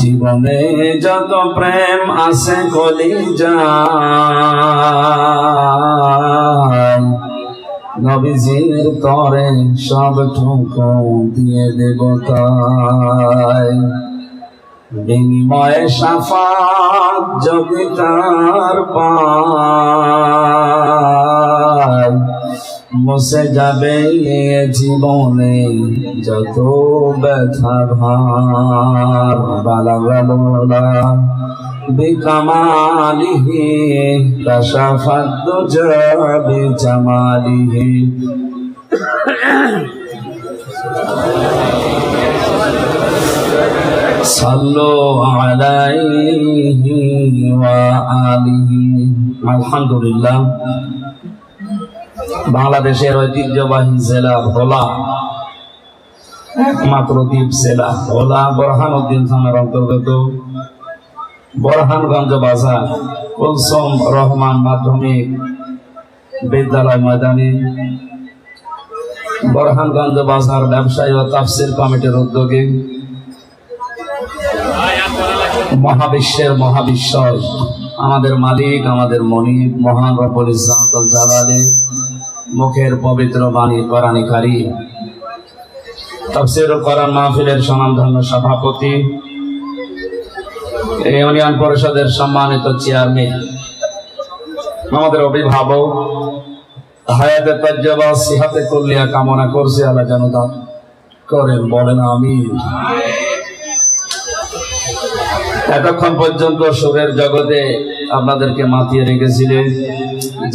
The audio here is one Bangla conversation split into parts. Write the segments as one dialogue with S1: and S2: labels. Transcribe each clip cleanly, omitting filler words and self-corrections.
S1: জীবনে যত প্রেম আছে কলিজায়, নবীজির তরে সব ঠুকো দিয়ে দেব তাই। বিনিময়ে শাফাত যদি তার পাই, মুছে যাবে জীবনে যত ব্যথা ভার। বালাগালা বিকামালিহি কাশাফাত দুজা বিজামালিহি। সাল্লু আলাইহি ওয়া আলিহি। আলহামদুলিল্লাহ, বাংলাদেশের ঐতিহ্যবাহী জেলা ভোলা, একমাত্র দ্বীপ জেলা ভোলা, বোরহানউদ্দিন থানার অন্তর্গত বোরহানগঞ্জ বাজার কুলসুম রহমান মাধ্যমিক বিদ্যালয় ময়দানে বোরহানগঞ্জ বাজার ব্যবসায়ী ও তাফসীর কমিটির উদ্যোগে মহাবিশ্বের মহাবিশ্বর আমাদের মালিক, আমাদের মনিব মহান রব্বুল ইজ্জাতুল জালালে মুখের পবিত্র বাণী কোরআন কারীম তাফসীরুল কোরআন মাহফিলের স্বনামধন্য সভাপতি, ইউনিয়ন পরিষদের সম্মানিত চেয়ারম্যান, আমাদের অভিভাবক, হায়াতে তাজ্জাবা সিহাতে কুল্লিয়া কামনা করছি আল্লাহ যেন দান করেন, বলেন আমিন। এতক্ষণ পর্যন্ত সুরের জগতে আপনাদেরকে মাতিয়ে রেখেছিলেন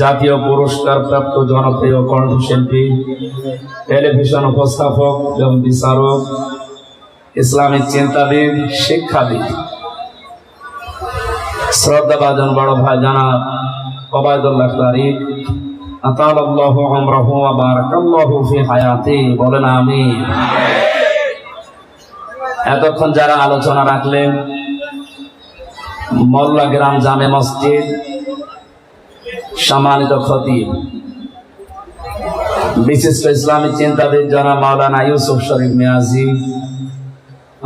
S1: জাতীয় পুরস্কার প্রাপ্ত জনপ্রিয় কণ্ঠশিল্পী, টেলিভিশন উপস্থাপক এবং বিচারক, ইসলামিক চিন্তাবিদ, শিক্ষাবিদ, শ্রদ্ধাভাজন বড় ভাই জনাব ওবায়দুল্লাহ তারিক, আতালাল্লাহু আমরাহু ওয়া বারাকাল্লাহু ফি হায়াতি, বলেন আমিন। এতক্ষণ যারা আলোচনা রাখলেন, মোল্লা গ্রাম জামে মসজিদ সম্মানিত খতিব, বিশিষ্ট ইসলামিক চিন্তাবিদ জনাব মাওলানা ইউসুফ শরীফ মিয়াজি,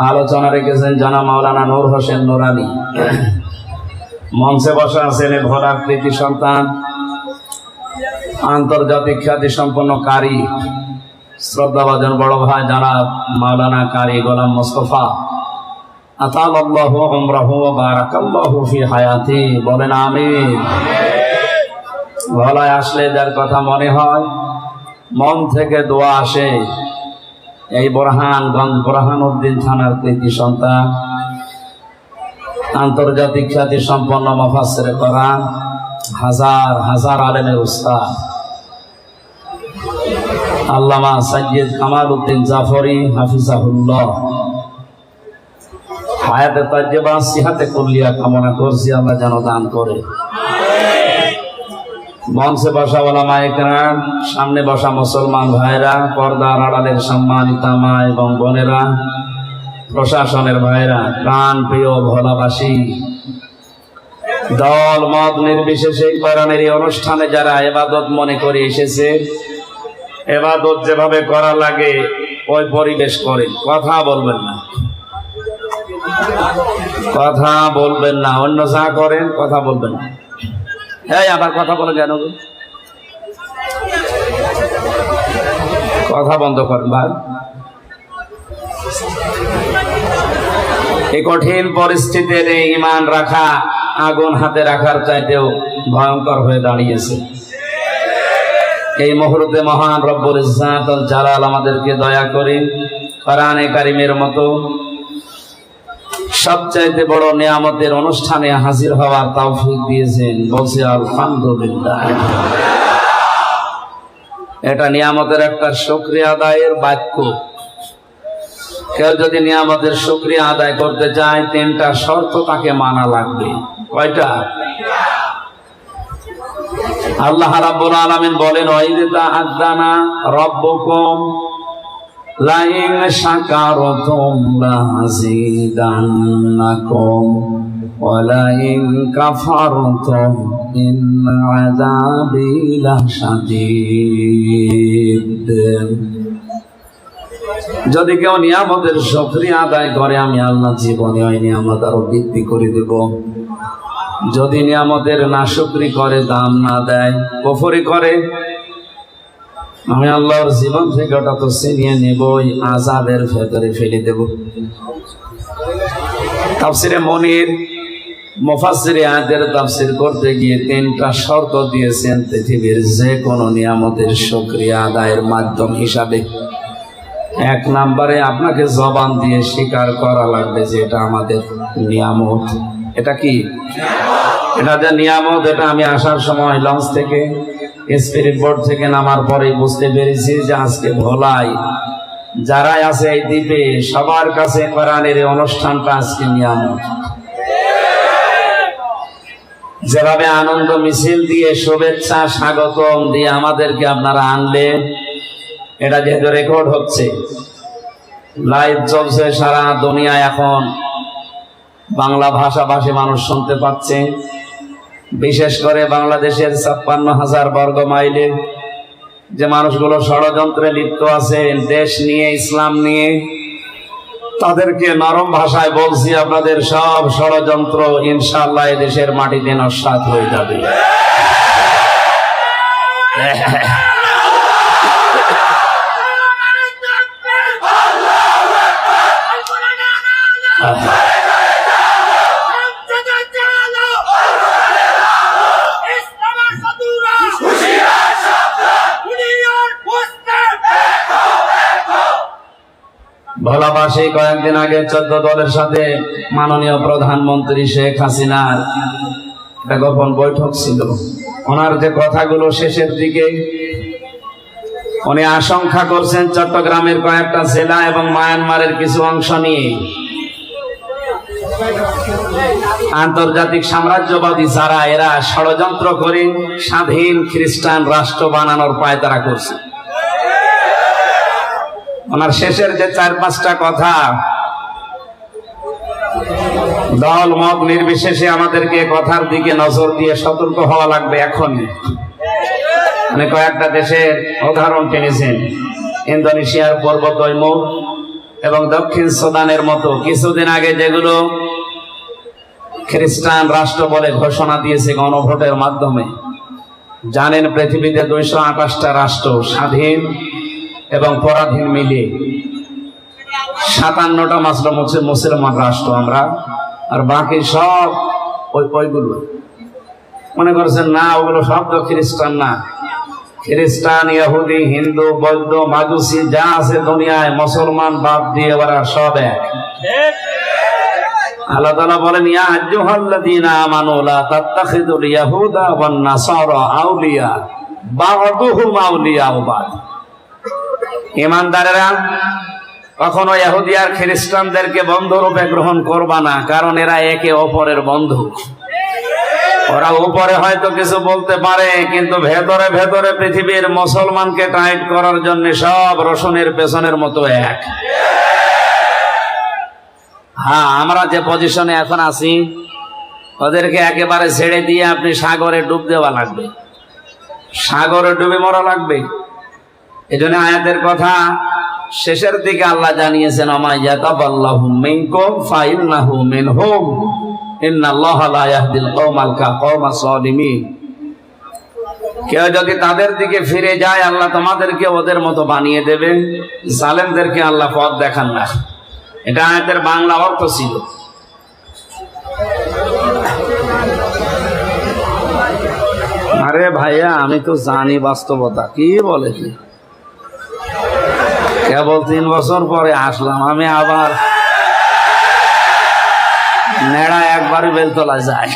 S1: আলোচনা রেখেছেন জনাব মাওলানা নূর হোসেন নুরানি, মঞ্চে বসা আছেন ভোলার কৃতি সন্তান, আন্তর্জাতিক খ্যাতি সম্পন্ন কারি, শ্রদ্ধাভাজন বড় ভাই জনাব মাওলানা কারি গোলাম মোস্তফা, আতালাল্লাহু আমরাহু ওয়া বারাকাল্লাহু ফি হায়াতি, বলেন আমিন। ভোলায় আসলে যার কথা মনে হয়, মন থেকে দোয়া আসে, এই বোরহানগঞ্জ বোরহানউদ্দিন থানার কৃতি সন্তান, আন্তর্জাতিক খ্যাতি সম্পন্ন মুফাসসিরে কোরআন, হাজার হাজার আলেমের উস্তাদ আল্লামা সাইয়্যিদ কামাল উদ্দিন জাফরি হাফিজাহুল্লাহ, হায়াতে তাজ্জাবা সিহাতে কুল্লিয়া কামনা করছি আল্লাহ যেন দান করে। মঞ্চে বসা ওলামায়ে কেরাম, সামনে বসা মুসলমান ভাইরা, পর্দার আড়ালের সম্মানিতা মা এবং বোনেরা, প্রশাসনের ভাইরা, প্রাণ প্রিয় ভোলাবাসী, দল মত নির্বিশেষে কোরআনের এই অনুষ্ঠানে যারা ইবাদত মনে করে এসেছে, ইবাদত যেভাবে করা লাগে ওই পরিবেশ করেন, কথা বলবেন না, কথা বলবেন না, অন্য যা করেন কথা বলবেন না। এই আবার কথা বলে কেন? কথা বন্ধ করেন ভাই। এই কঠিন পরিস্থিতিতে ঈমান রাখা আগুন হাতে রাখার চাইতেও ভয়ঙ্কর হয়ে দাঁড়িয়েছে। এই মুহূর্তে মহান রব্বুল ইজ্জাতুল জালাল আমাদেরকে দয়া করে কোরআনে কারীমের মতো সবচাইতে বড় নিয়ামতের অনুষ্ঠানে হাজির হওয়ার তৌফিক দিয়েছেন, বলছি আলহামদুলিল্লাহ। এটা নিয়ামতের একটা শুকরিয়া আদায়ের বাক্য। কেউ যদি নিয়ামতের শুকরিয়া আদায় করতে চায়, তিনটা শর্ত তাকে মানা লাগবে। কয়টা? আল্লাহ রাব্বুল আলামিন বলেন, ওয়াইযা তাআযানা রাব্বুকুম লাইন শাকারতুম লাযীদান্নাকুম ওয়া লাইন কাফারতুম ইন্না আযাবি লাশাদীদ। যদি কেউ নিয়ামতের শুকরিয়া আদায় করে, আমি আল্লাহ জীবনে ওই নিয়ামত আরো বৃদ্ধি করে দেব। যদি নিয়ামতের নাশুকরি করে, দাম না দেয়, কুফরি করে, আমি আল্লাহর জীবন থেকে ওটা তো ছিনিয়ে নেবই, আযাবের ভেতরে ফেলে দেব। তাফসিরে মনির মুফাসসিরে আয়াতের তাফসীর করতে গিয়ে তিনটা শর্ত দিয়েছেন পৃথিবীর যে কোনো নিয়ামতের শুকরিয়া আদায়ের মাধ্যম হিসাবে। এক নম্বরে আপনাকে জবান দিয়ে স্বীকার করা লাগবে যে এটা আমাদের নিয়ামত। এটা কি? এটা যে নিয়ামত, এটা আমি আসার সময় লঞ্চ থেকে স্পিরিট বোর্ড থেকে নামার পরে বুঝতে পেরেছি যে আজকে ভোলাই যারাই আছে এই দ্বীপে সবার কাছে কোরআনের এই অনুষ্ঠানটা আজকে নিয়ামত। যেভাবে আনন্দ মিছিল দিয়ে শুভেচ্ছা স্বাগতম দিয়ে আমাদেরকে আপনারা আনলেন, এটা যেহেতু রেকর্ড হচ্ছে, লাইভ চলছে সারা দুনিয়ায়, এখন বাংলা ভাষাভাষী মানুষ শুনতে পাচ্ছে। বিশেষ করে বাংলাদেশের 56,000 বর্গ মাইলে যে মানুষগুলো ষড়যন্ত্রে লিপ্ত আছে দেশ নিয়ে, ইসলাম নিয়ে, তাদেরকে নরম ভাষায় বলছি, আপনাদের সব ষড়যন্ত্র ইনশাআল্লাহ এই দেশের মাটিতে নস্যাৎ হয়ে যাবে। ভোলাবাসী কয়েকদিন আগে 14 দলের সাথে মাননীয় প্রধানমন্ত্রী শেখ হাসিনার একটা গোপন বৈঠক ছিল। ওনার যে কথাগুলো শেষের দিকে উনি আশঙ্কা করছেন চট্টগ্রামের কয়েকটা জেলা এবং মায়ানমারের কিছু অংশ নিয়ে আন্তর্জাতিক সাম্রাজ্যবাদী যারা, এরা ষড়যন্ত্র করে স্বাধীন খ্রিস্টান রাষ্ট্র বানানোর পায়তারা করছে। ওনার শেষের যে 4-5টা কথা, দল মত নির্বিশেষে আমাদেরকে কথার দিকে নজর দিয়ে সতর্ক হওয়া লাগবে এখনই। মানে কয়েকটা দেশের উদাহরণ টেনেছেন, ইন্দোনেশিয়ার পূর্বতৈমুর এবং দক্ষিণ সুদানের মতো কিছুদিন আগে যেগুলো খ্রিস্টান রাষ্ট্র বলে ঘোষণা দিয়েছে গণভোটের মাধ্যমে। জানেন পৃথিবীতে 228টা রাষ্ট্র স্বাধীন এবং পরাধীন মিলিয়ে 57টা মাত্র মুসলমান রাষ্ট্র আমরা, আর বাকি সব ওইগুলো মনে করছেন না, ওগুলো সব তো খ্রিস্টান না। খ্রিস্টান, ইহুদি, হিন্দু, বৌদ্ধ, মাজুসি যা আছে দুনিয়ায়, মুসলমান বাদ দিয়ে ওরা সব এক। আল্লাহ তাআলা বলেন, ইয়া আইয়ুহাল্লাযীনা আমানু লা তাত্তাখিযুল ইয়াহুদা ওয়ান নাসারা আউলিয়া বা'দুহুম আউলিয়াউ বা'দ। ঈমানদারেরা কখনো ইহুদি আর খ্রিস্টানদেরকে বন্ধুরূপে গ্রহণ করবা না, কারণ এরা একে অপরের বন্ধু। ওরা উপরে হয়তো কিছু বলতে পারে, কিন্তু ভেতরে ভেতরে পৃথিবীর মুসলমানকে টাইট করার জন্য সব রসুনের পেছনের মতো এক। হ্যাঁ, আমরা যে পজিশনে এখন আছি, ওদেরকে একেবারে ছেড়ে দিয়ে আপনি সাগরে ডুব দেওয়া লাগবে, সাগরে ডুবে মরা লাগবে। এই জন্য আয়াতের কথা শেষের দিকে আল্লাহ জানিয়েছেন, আমাইয়াতাবাল্লাহু মিনকুম ফাইন্নাহু মিনহুম ইন্নাল্লাহা লা ইয়াহদিল কওমাল যালিমিন। কেউ যদি তাদের দিকে ফিরে যায়, আল্লাহ তোমাদেরকে ওদের মতো বানিয়ে দেবে। জালেমদেরকে আল্লাহ পথ দেখান না। এটা আয়াতের বাংলা অর্থ ছিল। আরে ভাইয়া, আমি তো জানি বাস্তবতা কি বলে কি। কেবল 3 বছর পরে আসলাম, আমি আবার নেড়া একবারই বেলতলা যায়।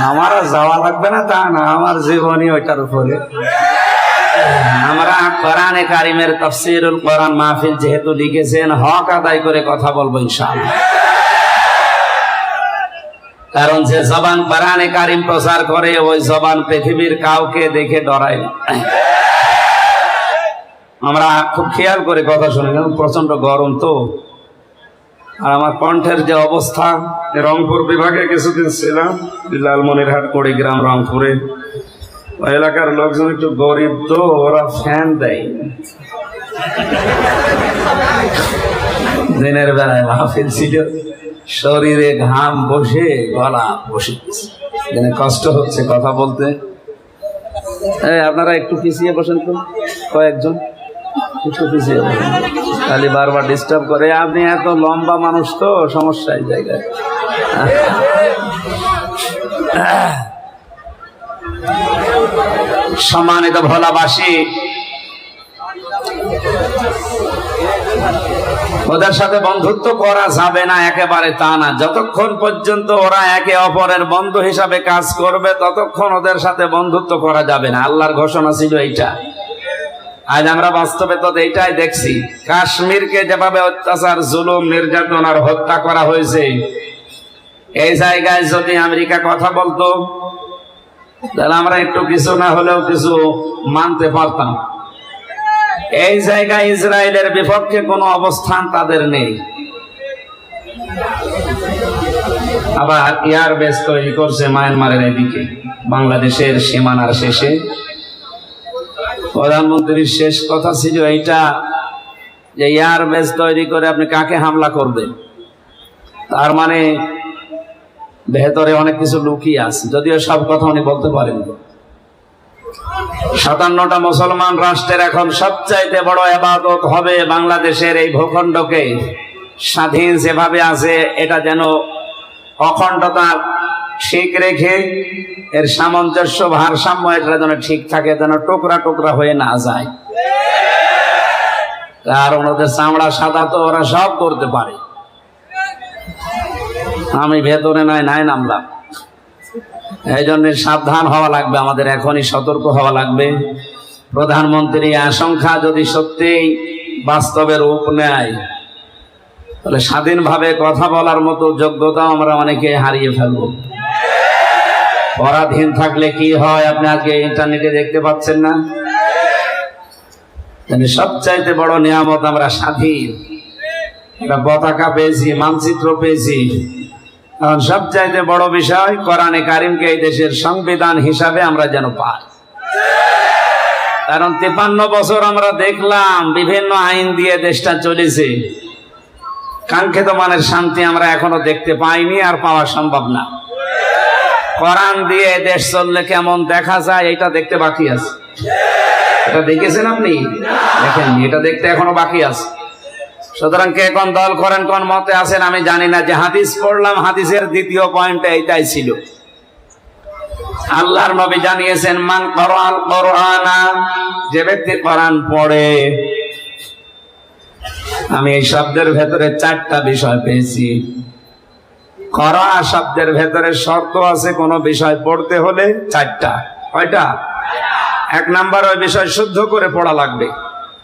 S1: আমার যাওয়া লাগবে না তা না, আমার জীবনই ওইটার উপরে। আমরা কোরআনে কারিমের তাফসীরুল কোরআন মাহফিল যেহেতু লিখেছেন, হক আদায় করে কথা বলবো ইনশাআল্লাহ। কারণ যে জবান কোরআনে কারিম প্রচার করে, ওই জবান পৃথিবীর কাউকে দেখে ডরায় না। আমরা খুব খেয়াল করে কথা শুনি, প্রচন্ড গরম তো। আর আমার কণ্ঠের যে অবস্থা, রংপুর বিভাগে কিছুদিন ছিলাম, লালমনিরহাট, কুড়িগ্রাম, রংপুরে। ওই এলাকার লোকজন একটু গরিব তো, ওরা ফ্যান দেয়। দিনের বেলায় মাহফিল ছিল, শরীরে ঘাম বসে গলা বসে কষ্ট হচ্ছে কথা বলতে। আপনারা একটু পিছিয়ে বসেন তো, কয়েকজন একটু পিছিয়ে বসেন, খালি বারবার ডিস্টার্ব করে। আপনি এত লম্বা মানুষ তো, সমস্যা এই জায়গায়। সম্মানিত ভোলাবাসী, ওদের সাথে বন্ধুত্ব করা যাবে না একেবারে তা না, যতক্ষণ পর্যন্ত ওরা একে অপরের বন্ধু হিসাবে কাজ করবে ততক্ষণ ওদের সাথে বন্ধুত্ব করা যাবে না। আল্লাহর ঘোষণা ছিল এইটা। আজ আমরা বাস্তবে তো এইটাই দেখছি। কাশ্মীরকে যেভাবে অত্যাচার, জুলুম, নির্যাতন আর হত্যা করা হয়েছে, এই জায়গায় যদি আমেরিকা কথা বলতো তাহলে আমরা একটু কিছু না হলেও কিছু মানতে পারতাম। এই জায়গায় ইসরায়েলের বিপক্ষে কোনো অবস্থান তাদের নেই। আবার এয়ার বেস তৈরি করছে মায়ানমারের এদিকে, বাংলাদেশের সীমানার শেষে। প্রধানমন্ত্রীর শেষ কথা ছিল এইটা যে এয়ার বেস তৈরি করে আপনি কাকে হামলা করবেন। তার মানে ভেতরে অনেক কিছু লুকিয়ে আছে, যদিও সব কথা উনি বলতে পারেন। 57টা মুসলমান রাষ্ট্রের এখন সবচাইতে বড় ইবাদত হবে বাংলাদেশের এই ভূখণ্ডকে স্বাধীন যেভাবে আছে এটা যেন অখণ্ডতা ঠিক রেখে এর সামঞ্জস্য, ভারসাম্য এটা যেন ঠিক থাকে, যেন টুকরা টুকরা হয়ে না যায়। কারণ ওদের চামড়া সাদা তো, ওরা সব করতে পারে। আমি ভেতরে নাই নামলাম। এই জন্য সাবধান হওয়া লাগবে আমাদের, এখনই সতর্ক হওয়া লাগবে। প্রধানমন্ত্রী আশঙ্কা যদি সত্যিই বাস্তবে রূপ নেয় তাহলে স্বাধীনভাবে কথা বলার মতো যোগ্যতা আমরা অনেকে হারিয়ে ফেলব। পরাধীন থাকলে কি হয় আপনি আজকে ইন্টারনেটে দেখতে পাচ্ছেন না? সবচাইতে বড় নিয়ামত আমরা স্বাধীন, একটা পতাকা পেয়েছি, মানচিত্র পেয়েছি। এখন সবচাইতে বড় বিষয় কোরআনে কারিমকে এই দেশের সংবিধান হিসাবে আমরা যেন পাই। কারণ 53 বছর আমরা দেখলাম বিভিন্ন আইন দিয়ে দেশটা চলেছে, কাঙ্ক্ষিত মানের শান্তি আমরা এখনো দেখতে পাইনি, আর পাওয়া সম্ভব না। কোরআন দিয়ে দেশ চললে কেমন দেখা যায় এটা দেখতে বাকি আছে। এটা দেখেছেন আপনি? দেখেননি, এটা দেখতে এখনো বাকি আছে। সুতরাং কে কোন দল করেন, কোন মতে আছেন আমি জানি না। যে হাদিস পড়লাম, হাদিসের দ্বিতীয় পয়েন্টে এইটাই ছিল। আল্লাহর নবী জানিয়েছেন, মান ক্বারাআল কুরআনা, যে ব্যক্তি কোরআন পড়ে। আমি এই শব্দের ভেতরে 4টা বিষয় পেয়েছি। করা শব্দের ভেতরে শর্ত আছে, কোন বিষয় পড়তে হলে 4টা। কয়টা? 1 নাম্বার, ওই বিষয় শুদ্ধ করে পড়া লাগবে।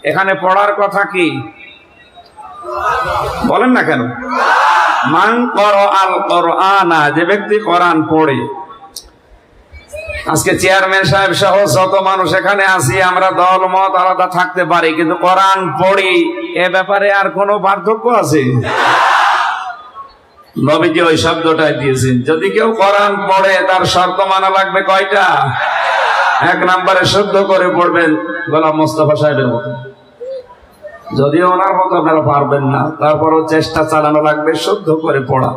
S1: এখানে পড়ার কথা কি বলেন না কেন? মান ক্বারাআল কুরআনা, যে ব্যক্তি কোরআন পড়ে। আজকে চেয়ারম্যান সাহেব সহ যত মানুষ এখানে আছি, আমরা দল মত আলাদা থাকতে পারি, কিন্তু কোরআন পড়ি এ ব্যাপারে আর কোনো পার্থক্য আছে? নবীজি ওই শব্দটাই দিয়েছেন। যদি কেউ কোরআন পড়ে তার শর্ত মানা লাগবে কয়টা? 1 নম্বরে শুদ্ধ করে পড়বেন, গোলাম মোস্তফা সাহেবের মতো। যদিও ওনার মতো আপনারা পারবেন না, তারপরও চেষ্টা চালানো লাগবে শুদ্ধ করে পড়া।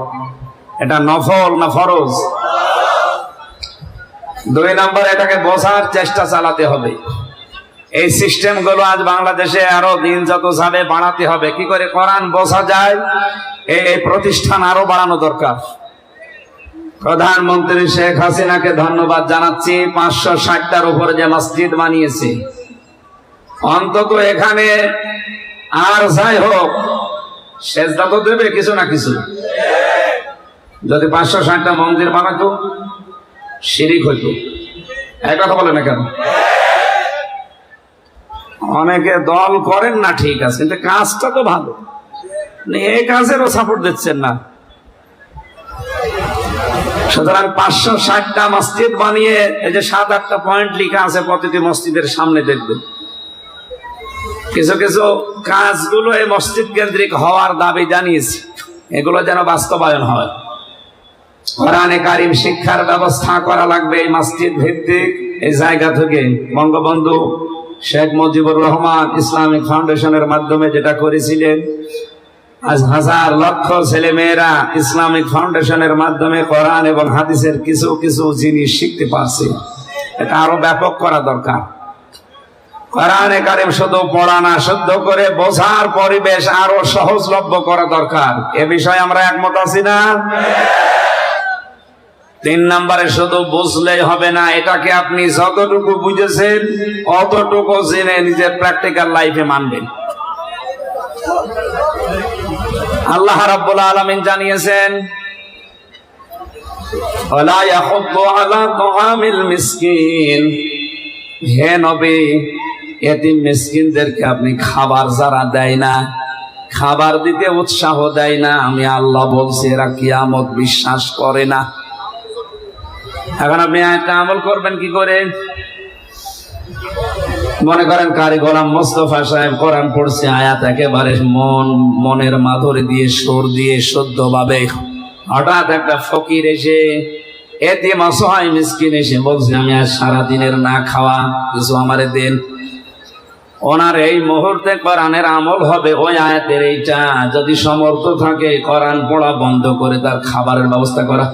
S1: এটা নফল না ফরজ? 2 নম্বর, এটাকে বোঝার চেষ্টা চালাতে হবে। এই সিস্টেম গুলো আজ বাংলাদেশে আরো দিন যত যাবে বাড়াতে হবে। কি করে কোরআন বোঝা যায়, এই প্রতিষ্ঠান আরো বাড়ানো দরকার। প্রধানমন্ত্রী শেখ হাসিনাকে ধন্যবাদ জানাচ্ছি, 560টার উপরে যে মসজিদ বানিয়েছে। অন্তত এখানে আর যাই হোক সেজদা তো দেবে কিছু না কিছু। যদি 560টা মন্দির বানাতো শিরিক হইতো। এক কথা বলে না কেন? অনেকে দল করেন না, ঠিক আছে, কিন্তু কাজটা তো ভালো, এই কাজেরও সাপোর্ট দিচ্ছেন না। সুতরাং 560টা মসজিদ বানিয়ে এই যে 7-8টা পয়েন্ট লেখা আছে প্রতিটি মসজিদের সামনে, দেখবেন কিছু কিছু কাজগুলো এই মসজিদ কেন্দ্রিক হওয়ার দাবি জানিয়েছে, এগুলো যেন বাস্তবায়ন হয়। কোরআনে কারিম শিক্ষার ব্যবস্থা করা লাগবে এই মসজিদ ভিত্তিক। এই জায়গা থেকে বঙ্গবন্ধু শেখ মুজিবুর রহমান ইসলামিক ফাউন্ডেশনের মাধ্যমে যেটা করেছিলেন, আজ হাজার লক্ষ ছেলে মেয়েরা ইসলামিক ফাউন্ডেশনের মাধ্যমে কোরআন এবং হাদিসের কিছু কিছু জিনিস শিখতে পারছে। এটা আরো ব্যাপক করা দরকার। কোরআনে কারিম শুধু পড়া না, শুদ্ধ করে বোঝার পরিবেশ আরো সহজলভ্য করা দরকার। এ বিষয়ে আমরা একমত আছি না? 3 নম্বরে শুধু বুঝলেই হবে না, এটাকে আপনি যতটুকু বুঝেছেন অতটুকু জেনে নিজের প্র্যাকটিক্যাল লাইফে মানবেন। আল্লাহ রাব্বুল আলামিন জানিয়েছেন, ওয়ালা ইয়াহুদ্দু আলা তুআমিল মিসকিন, হে নবী এতিম মিসকিনদেরকে আপনি খাবার যারা দেয় না, খাবার দিতে উৎসাহ দেয় না, আমি আল্লাহ বলছি এরা কিয়ামত বিশ্বাস করে না। এখন আপনি একটা আমল করবেন কি করে? মনে করেন কারি গোলাম মোস্তফা সাহেব কোরআন পড়ছে, আয়াত একেবারে মনের মাধুরী দিয়ে সুর দিয়ে শুদ্ধভাবে, হঠাৎ একটা ফকির এসে এতিম অসহায় মিসকিন এসে বলছে আমি আজ সারাদিনের না খাওয়া, কিছু আমারে দেন। ওনার এই মুহূর্তে কোরআনের আমল হবে ওই আয়াতের এইটা, যদি সমর্থ থাকে কোরআন পড়া বন্ধ করে তার খাবারের ব্যবস্থা করা।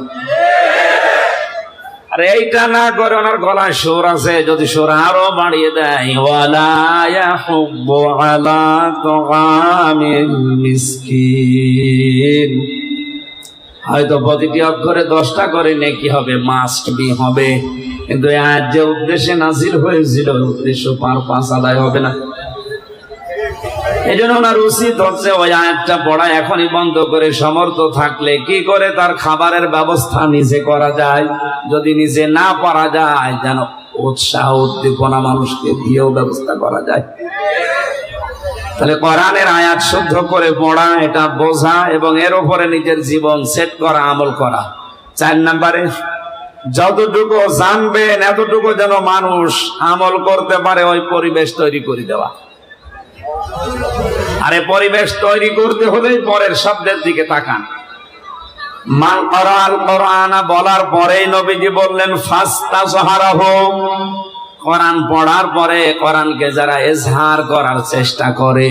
S1: আর এইটা না করে ওনার গলায় সুর আছে, যদি সুর আরো বাড়িয়ে দেয়, ওয়ালা ইয়াহুব্বু আলা তুআমিল মিসকিন, হয়তো প্রতিটি অক্ষরে 10টা করে নেকি হবে, মাস্ট বি হবে, কিন্তু আজ যে উদ্দেশ্যে নাজিল হয়েছিল উদ্দেশ্য পারপাস আদায় হবে না। এই জন্য ওনার উচিত হচ্ছে ওই আয়াতটা পড়া এখনই বন্ধ করে সমর্থ থাকলে কি করে তার খাবারের ব্যবস্থা নিজে করা যায়, যদি নিজে না পারা যায় যেন উৎসাহ উদ্দীপনা মানুষকে দিয়েও ব্যবস্থা করা যায়। তাহলে কোরআনের আয়াত শুদ্ধ করে পড়া, এটা বোঝা এবং এর উপরে নিজের জীবন সেট করা, আমল করা। 4 নম্বরে যতটুকু জানবেন এতটুকু যেন মানুষ আমল করতে পারে, ওই পরিবেশ তৈরি করে দেওয়া। আরে পরিবেশ তৈরি করতে হলেই পরের শব্দের দিকে তাকান। মান ক্বারাআল কোরআন বলার পরেই নবীজি বললেন ফাস্তাযহারাহু, কোরআন পড়ার পরে কোরআনকে যারা ইজহার করার চেষ্টা করে,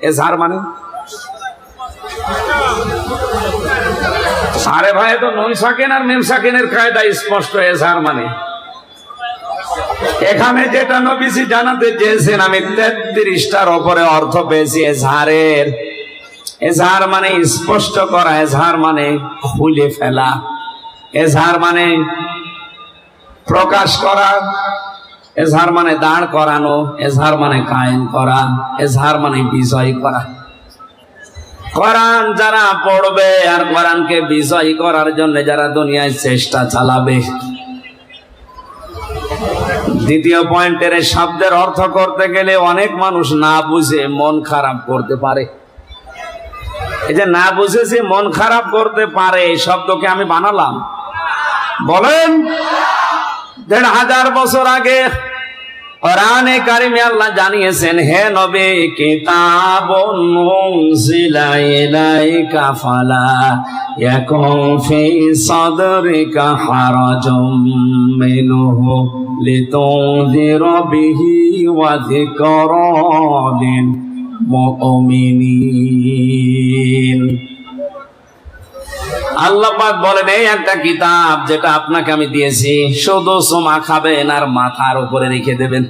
S1: ইজহার মানে আরে ভাই তো নুন সাকিন আর মিম সাকিনের কায়দা স্পষ্ট। ইজহার মানে এখানে যেটা নবীজি জানাতে চেয়েছেন, আমি 33টার উপরে অর্থ পেয়েছি এজহারের। এজহার মানে স্পষ্ট করা, এজহার মানে খুলে ফেলা, এজহার মানে প্রকাশ করা, এজহার মানে দাঁড় করানো, এজহার মানে কায়েম করা, এজহার মানে বিজয় করা। কোরআন যারা পড়বে আর কোরআনকে বিজয় করার জন্য যারা দুনিয়ায় চেষ্টা চালাবে। দ্বিতীয় পয়েন্টের শব্দের অর্থ করতে গেলে অনেক মানুষ না বুঝে মন খারাপ করতে পারে। এই যে না বুঝেছে মন খারাপ করতে পারে এই শব্দকে আমি বানালাম। বলেন 1500 বছর আগে কোরআনে কারিমে আল্লাহ জানিয়েছেন, হে নবী কিতাবুন উনজিলা ইলাইকা ফালা ইয়াকুন ফি সাদরিকা হারাজুম মিনহু লিতুনযিরা বিহি ওয়া যিকরা লিল মুমিনিন। আল্লাহ পাক বলেন এই একটা কিতাব যেটা আপনাকে আমি দিয়েছি, শুধু সোমা খাবেন আর মাথার উপরে রেখে দেবেন।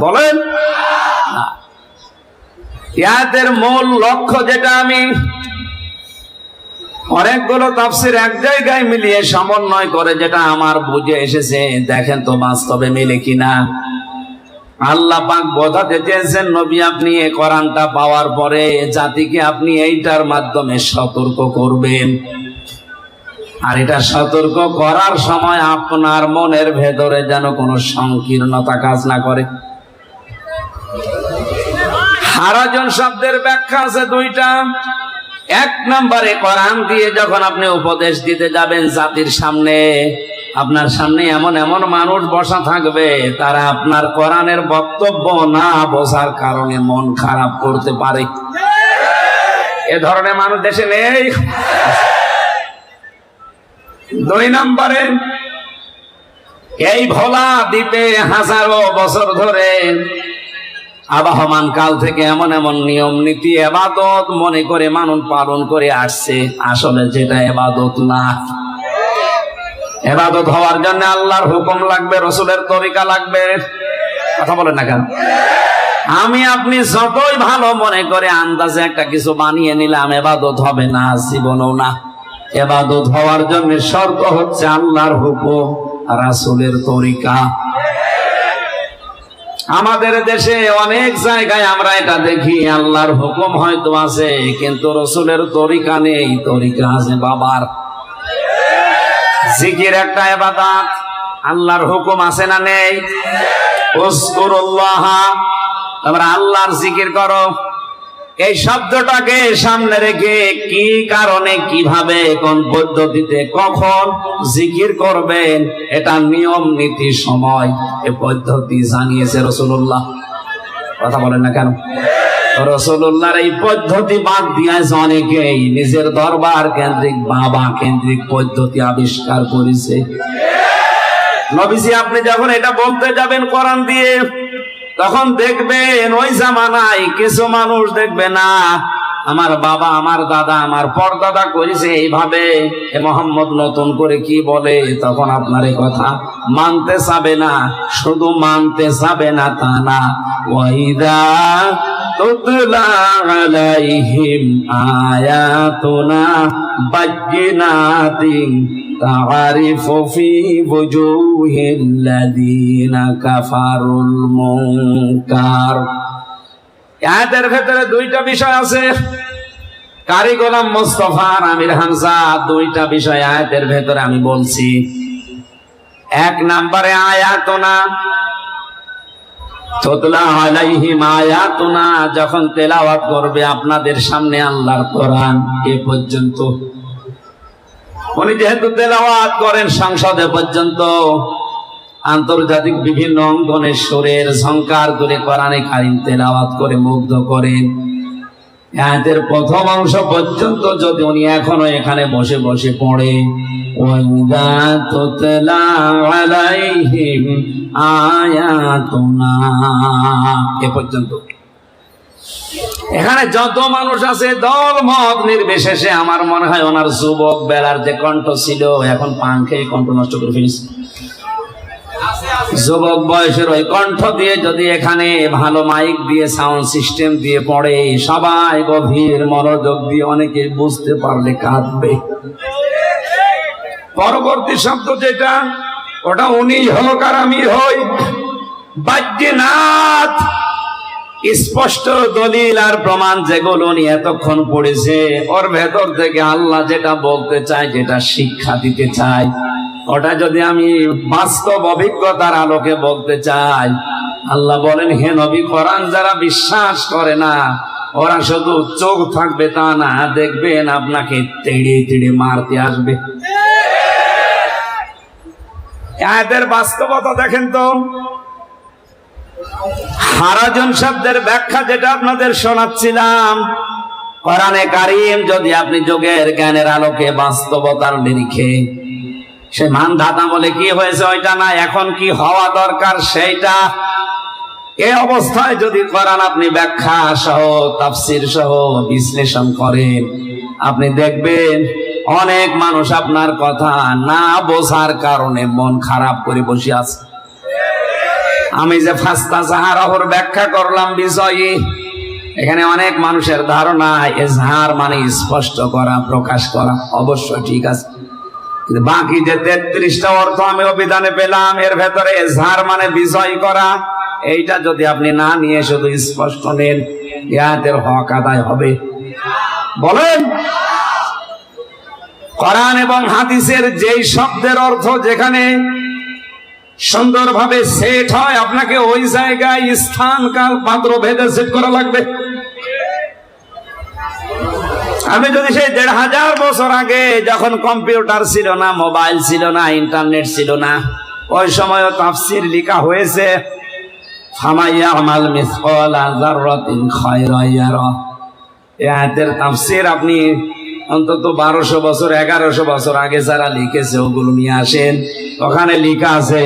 S1: বলেন ইয়াদের মূল লক্ষ্য যেটা আমি অনেকগুলো তাফসীর এক জায়গায় মিলিয়ে সমন্বয় করে যেটা আমার বুঝে এসেছে, দেখেন তো বাস্তবে মিলে কিনা। আল্লাহ পাক বোঝাতে চেয়েছেন নবী আপনি এই কোরআনটা পাওয়ার পরে জাতিকে আপনি এইটার মাধ্যমে সতর্ক করবেন, আর এটা সতর্ক করার সময় আপনার মনের ভেতরে যেন কোনো সংকীর্ণতা কাজ না করে। হারাজন শব্দের ব্যাখ্যা আছে 2টা। 1 নম্বরে কোরআন দিয়ে যখন আপনি উপদেশ দিতে যাবেন জাতির সামনে, আপনার সামনে এমন এমন মানুষ বসা থাকবে তারা আপনার কোরআনের বক্তব্য না বোঝার কারণে মন খারাপ করতে পারে। এ ধরনের মানুষ দেশে নেই। 2 নম্বরে এই ভোলা দ্বীপে হাজারো বছর ধরে আবহমান কাল থেকে এমন এমন নিয়ম নীতি ইবাদত মনে করে মানুষ পালন করে আসছে, আসলে যেটা ইবাদত না। ইবাদত হওয়ার জন্য আল্লাহর হুকুম লাগবে, রসুলের তরিকা লাগবে। কথা বলেন না কেন? আমি আপনি যতই ভালো মনে করে আন্দাজে একটা কিছু বানিয়ে নিলাম, ইবাদত হবে না, জীবনও না। ইবাদত হওয়ার জন্য শর্ত হচ্ছে আল্লাহর হুকুম, রাসূলের তরিকা। আমাদের দেশে অনেক জায়গায় আমরা এটা দেখি, আল্লাহর হুকুম হয়তো আছে কিন্তু রসুলের তরিকা নেই, তরিকা আছে বাবার। জিকির একটা ইবাদত, আল্লাহর হুকুম আছে না নেই? উযকুরুল্লাহ, তোমরা আল্লাহর জিকির করো। এই শব্দটাকে সামনে রেখে কি কারণে, কিভাবে, কোন পদ্ধতিতে, কখন জিকির করবেন, এটা নিয়ম নীতি, সময়, এই পদ্ধতি জানিয়েছে রাসূলুল্লাহ। কথা বলেন না কেন? রাসূলুল্লাহর এই পদ্ধতি বাদ দিয়েছে অনেকেই নিজের দরবার কেন্দ্রিক, বাবা কেন্দ্রিক পদ্ধতি আবিষ্কার করেছে। নবীজি আপনি যখন এটা বলতে যাবেন কোরআন দিয়ে, তখন দেখবেন ওই জামানায় কিছু মানুষ দেখবে না, আমার বাবা, আমার দাদা, আমার পরদাদা করেছে এইভাবে, মোহাম্মদ নতুন করে কি বলে, তখন আপনার এই কথা মানতে চাবে না। শুধু মানতে চাবে না তা না, ওয়াইদা তুতলা আলাইহিম আয়াতুনা বায়্যিনাতিন তা'রিফু ফি ওয়ুজুহিল লাযীনা কাফারুল মুনকার। আয়াতের ভেতরে দুইটা বিষয় আছে। কারি গোলাম মোস্তফা আমির হামজা দুইটা বিষয় আয়াতের ভেতরে আমি বলছি। এক নম্বরে আয়াতুনা, তুতলা আলাইহিম আয়াতুনা, যখন তেলাওয়াত করবে আপনাদের সামনে আল্লাহর কোরআন, এ পর্যন্ত উনি যেহেতু তেলাওয়াত করেন সংসদে পর্যন্ত, আন্তর্জাতিক বিভিন্ন অঙ্গনের সুরের ঝংকার করে কোরআনে কারীম তেলাওয়াত করে মুগ্ধ করেন। আয়াতের প্রথম অংশ পর্যন্ত যদি উনি এখনো এখানে বসে বসে পড়ে, ওয়াইদা তুতলা আলাইহিম আয়াতুনা, এ পর্যন্ত, এখানে যত মানুষ আছে দল মত নির্বিশেষে, আমার মনে হয় ওনার যুবক বেলার যে কণ্ঠ ছিল এখন পান খেয়ে কণ্ঠ নষ্ট করে ফেলেছে। যুবক বয়সের ওই কণ্ঠ দিয়ে যদি এখানে ভালো মাইক দিয়ে সাউন্ড সিস্টেম দিয়ে পড়ে, সবাই গভীর মনোযোগ দিয়ে অনেকে বুঝতে পারলে কাঁদবে। পরবর্তী শব্দ যেটা, ওটা উনি হোক আর আমি হই, বায্যিনাত, স্পষ্ট দলিল আর প্রমাণ যেগুলো উনি এতক্ষণ পড়েছে, ওর ভেতর থেকে আল্লাহ যেটা বলতে চায়, যেটা শিক্ষা দিতে চায়, ওটা যদি আমি বাস্তব অভিজ্ঞতার আলোকে বলতে চাই, আল্লাহ বলেন, হে নবী, কোরআন যারা বিশ্বাস করে না ওরা শুধু চোখ থাকবে তা না, দেখবেন আপনাকে তেড়ে তেড়ে মারতে আসবে। আয়াতের বাস্তবতা দেখেন তো। হারাজন শব্দের ব্যাখ্যা যেটা আপনাদের শোনাচ্ছিলাম, কোরআনে কারীম যদি আপনি যোগের জ্ঞানের আলোকে বাস্তবতার নিরিখে, সে মানধাতা বলে কি হয়েছে ওইটা না, এখন কি হওয়া দরকার সেইটা, এই অবস্থায় যদি কোরআন আপনি ব্যাখ্যা সহ তাফসীর সহ বিশ্লেষণ করেন, আপনি দেখবেন অনেক মানুষ আপনার কথা না বোঝার কারণে মন খারাপ করে বসে আছে। আমি যে ফাস্তা জাহারাহর ব্যাখ্যা করলাম বিষয়ে, এখানে অনেক মানুষের ধারণা এজহার মানে স্পষ্ট করা, প্রকাশ করা, অবশ্য ঠিক আছে, কিন্তু বাকি যে 33টা অর্থ আমি অভিধানে পেলাম, এর ভেতরে এজহার মানে বিজয় করা, এইটা যদি আপনি না নিয়ে শুধু স্পষ্ট নেন, আয়াতের হক আদায় হবে? বলেন। কোরআন এবং হাদিসের যেই শব্দের অর্থ যেখানে সুন্দরভাবে সেট হয়, আপনাকে ওই জায়গায় স্থান কাল পাত্র ভেদে সেট করা লাগবে। আমি যদি সেই 1500 বছর আগে, যখন কম্পিউটার ছিল না, মোবাইল ছিল না, ইন্টারনেট ছিল না, ওই সময়ও তাফসীর লেখা হয়েছে, ফামাইয়ামাল মিসকালা যাররাতিন খায়রান ইয়ারা, এই আয়াতের তাফসীর আপনি অন্তত 1200 বছর 1100 বছর আগে যারা লিখেছে ওগুলো নিয়ে আসেন। ওখানে লেখা আছে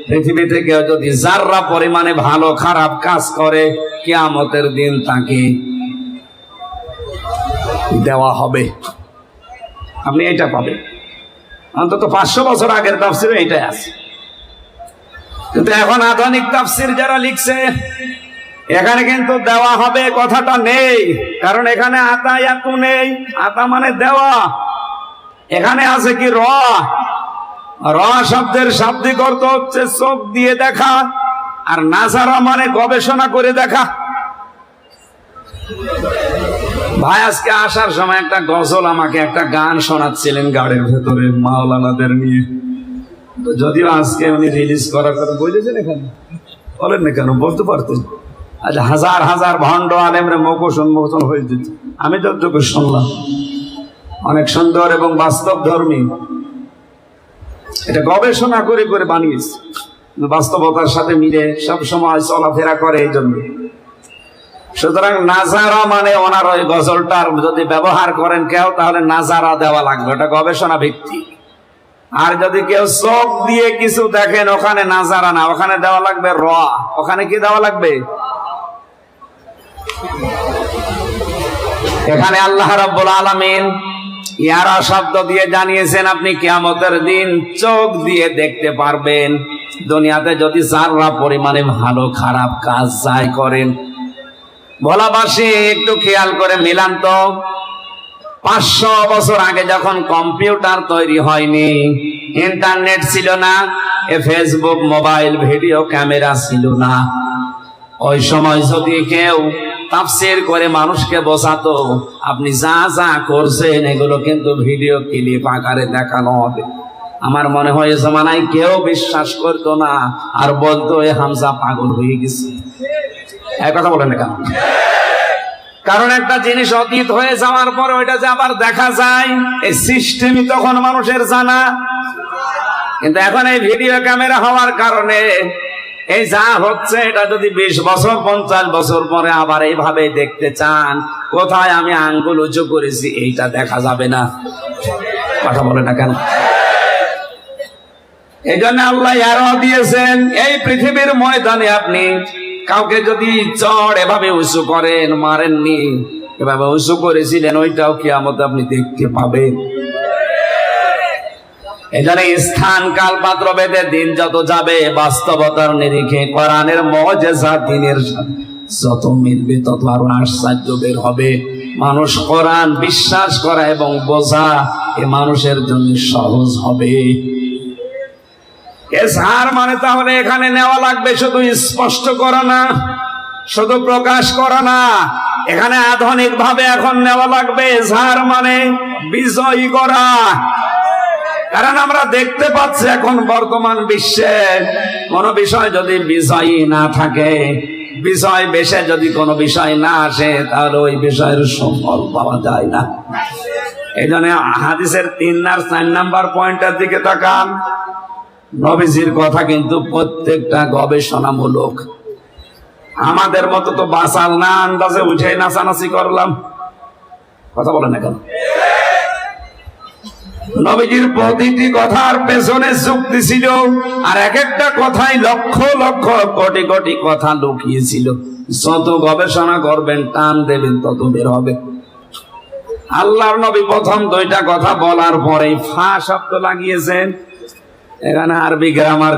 S1: পৃথিবী থেকে যদি যাররা পরিমাণে ভালো খারাপ কাজ করে কিয়ামতের দিন তাকে দেওয়া হবে। আপনি এটা পাবেন, অন্তত 500 বছর আগের তাফসিরে এটাই আছে। কিন্তু এখন আধুনিক তাফসির যারা লিখছে এখানে কিন্তু দেওয়া হবে কথাটা নেই, কারণ এখানে আতায়াতু নেই। আতা মানে দেওয়া, এখানে আছে কি র। র শব্দের শাব্দিক অর্থ হচ্ছে চোখ দিয়ে দেখা, আর নাজারা মানে গবেষণা করে দেখা। ভাই আজকে আসার সময় একটা গজল, আমাকে একটা গান শোনাচ্ছিলেন গাড়ির ভেতরে মাওলানাদের নিয়ে। যদিও আজকে উনি রিলিজ করার কথা বলেছেন, এখানে বলেন না কেন, বলতে পারতেন। আজ হাজার হাজার ভণ্ড আলেমরে মুখোশ উন্মোচন হয়ে যেত। আমি যতটুকু শুনলাম অনেক সুন্দর এবং বাস্তব ধর্মী, এটা গবেষণা করে করে বানিয়েছে, বাস্তবতার সাথে মিলে সব সময় চলাফেরা করে এই জন্য। সুতরাং নাজারা মানে ওনার ওই গজলটার যদি ব্যবহার করেন কেউ, তাহলে নাজারা দেওয়া লাগবে, ওটা গবেষণা ভিত্তিক। আর যদি কেউ চোখ দিয়ে কিছু দেখেন, ওখানে নাজারা না, ওখানে দেওয়া লাগবে র। ওখানে কি দেওয়া লাগবে? এখানে আল্লাহ রাব্বুল আলামিন ইয়ারা শব্দ দিয়ে জানিয়েছেন আপনি কিয়ামতের দিন চোখ দিয়ে দেখতে পারবেন। দুনিয়াতে যদি যারা পরিমাণে ভালো খারাপ কাজ যাই করেন, ভোলাবাসী একটু খেয়াল করে মিলান তো, 500 বছর আগে যখন কম্পিউটার তৈরি হয়নি, ইন্টারনেট ছিল না, ফেসবুক, মোবাইল, ভিডিও ক্যামেরা ছিল না, ওই সময় যদি কেউ তাফসীর করে মানুষকে বোঝাতো আপনি যা যা করছেন এগুলো কিন্তু ভিডিও ক্লিপ আকারে দেখানো হবে, আমার মনে হয় জমানায় কেউ বিশ্বাস করতো না, আর বলতো এ হামজা পাগল হয়ে গেছে। এক কথা বলেন না কেন? কারণ একটা জিনিস অতীত হয়ে যাওয়ার পর ওইটা যে আবার দেখা যায়, এই সিস্টেমই তখন মানুষের জানা। কিন্তু এখন এই ভিডিও ক্যামেরা হওয়ার কারণে এই যা হচ্ছে এটা যদি 20 বছর 50 বছর পরে আবার এইভাবে দেখতে চান, কোথায় আমি আঙ্গুল উঁচু করেছি এইটা দেখা যাবে না। কথা বলে না কেন? এই জন্য আল্লাহ আরো দিয়েছেন, এই পৃথিবীর ময়দানে আপনি কাউকে যদি চড় এভাবে উঁচু করেন, মারেননি, এভাবে উঁচু করেছিলেন, ওইটাও কিয়ামতে আপনি দেখতে পাবেন। এখানে স্থান কাল পাত্র ভেদে দিন যত যাবে, বাস্তবতার নিরিখে কোরআনের মুজিজা দিনের যত মিলবে তত আরো আশ্চর্য বের হবে। মানুষ কোরআন বিশ্বাস করা এবং বোঝা এ মানুষের জন্য সহজ হবে। এজহার মানে তাহলে এখানে নেওয়া লাগবে শুধু স্পষ্ট করা না, শুধু প্রকাশ করা না, এখানে আধুনিক ভাবে এখন নেওয়া লাগবে এজহার মানে বিজয়ী করা। কারণ আমরা দেখতে পাচ্ছি এখন বর্তমান বিশ্বে কোন বিষয় যদি বিজয়ী না থাকে, বিষয় বেশে যদি কোনো বিষয় না আসে, তাহলে ওই বিষয়ের সফল পাওয়া যায় না। এই জন্য হাদিসের 3 আর 4 নাম্বার পয়েন্টের দিকে তাকান। নবীজির কথা কিন্তু প্রত্যেকটা গবেষণামূলক। আমাদের মতো তো বাসাল না আন্দাজে উঠে নাচানাচি করলাম। কথা বলে না কেন? নবীজির প্রতিটি কথার পেছনে যুক্তি ছিল, আর এক একটা কথাই লক্ষ লক্ষ কোটি কোটি কথা লুকিয়েছিল। যত গবেষণা করবেন, টান দেবেন, তত বের হবে। আল্লাহর নবী প্রথম 2টা কথা বলার পরে ফা শব্দ লাগিয়েছেন। এখানে আরবি গ্রামার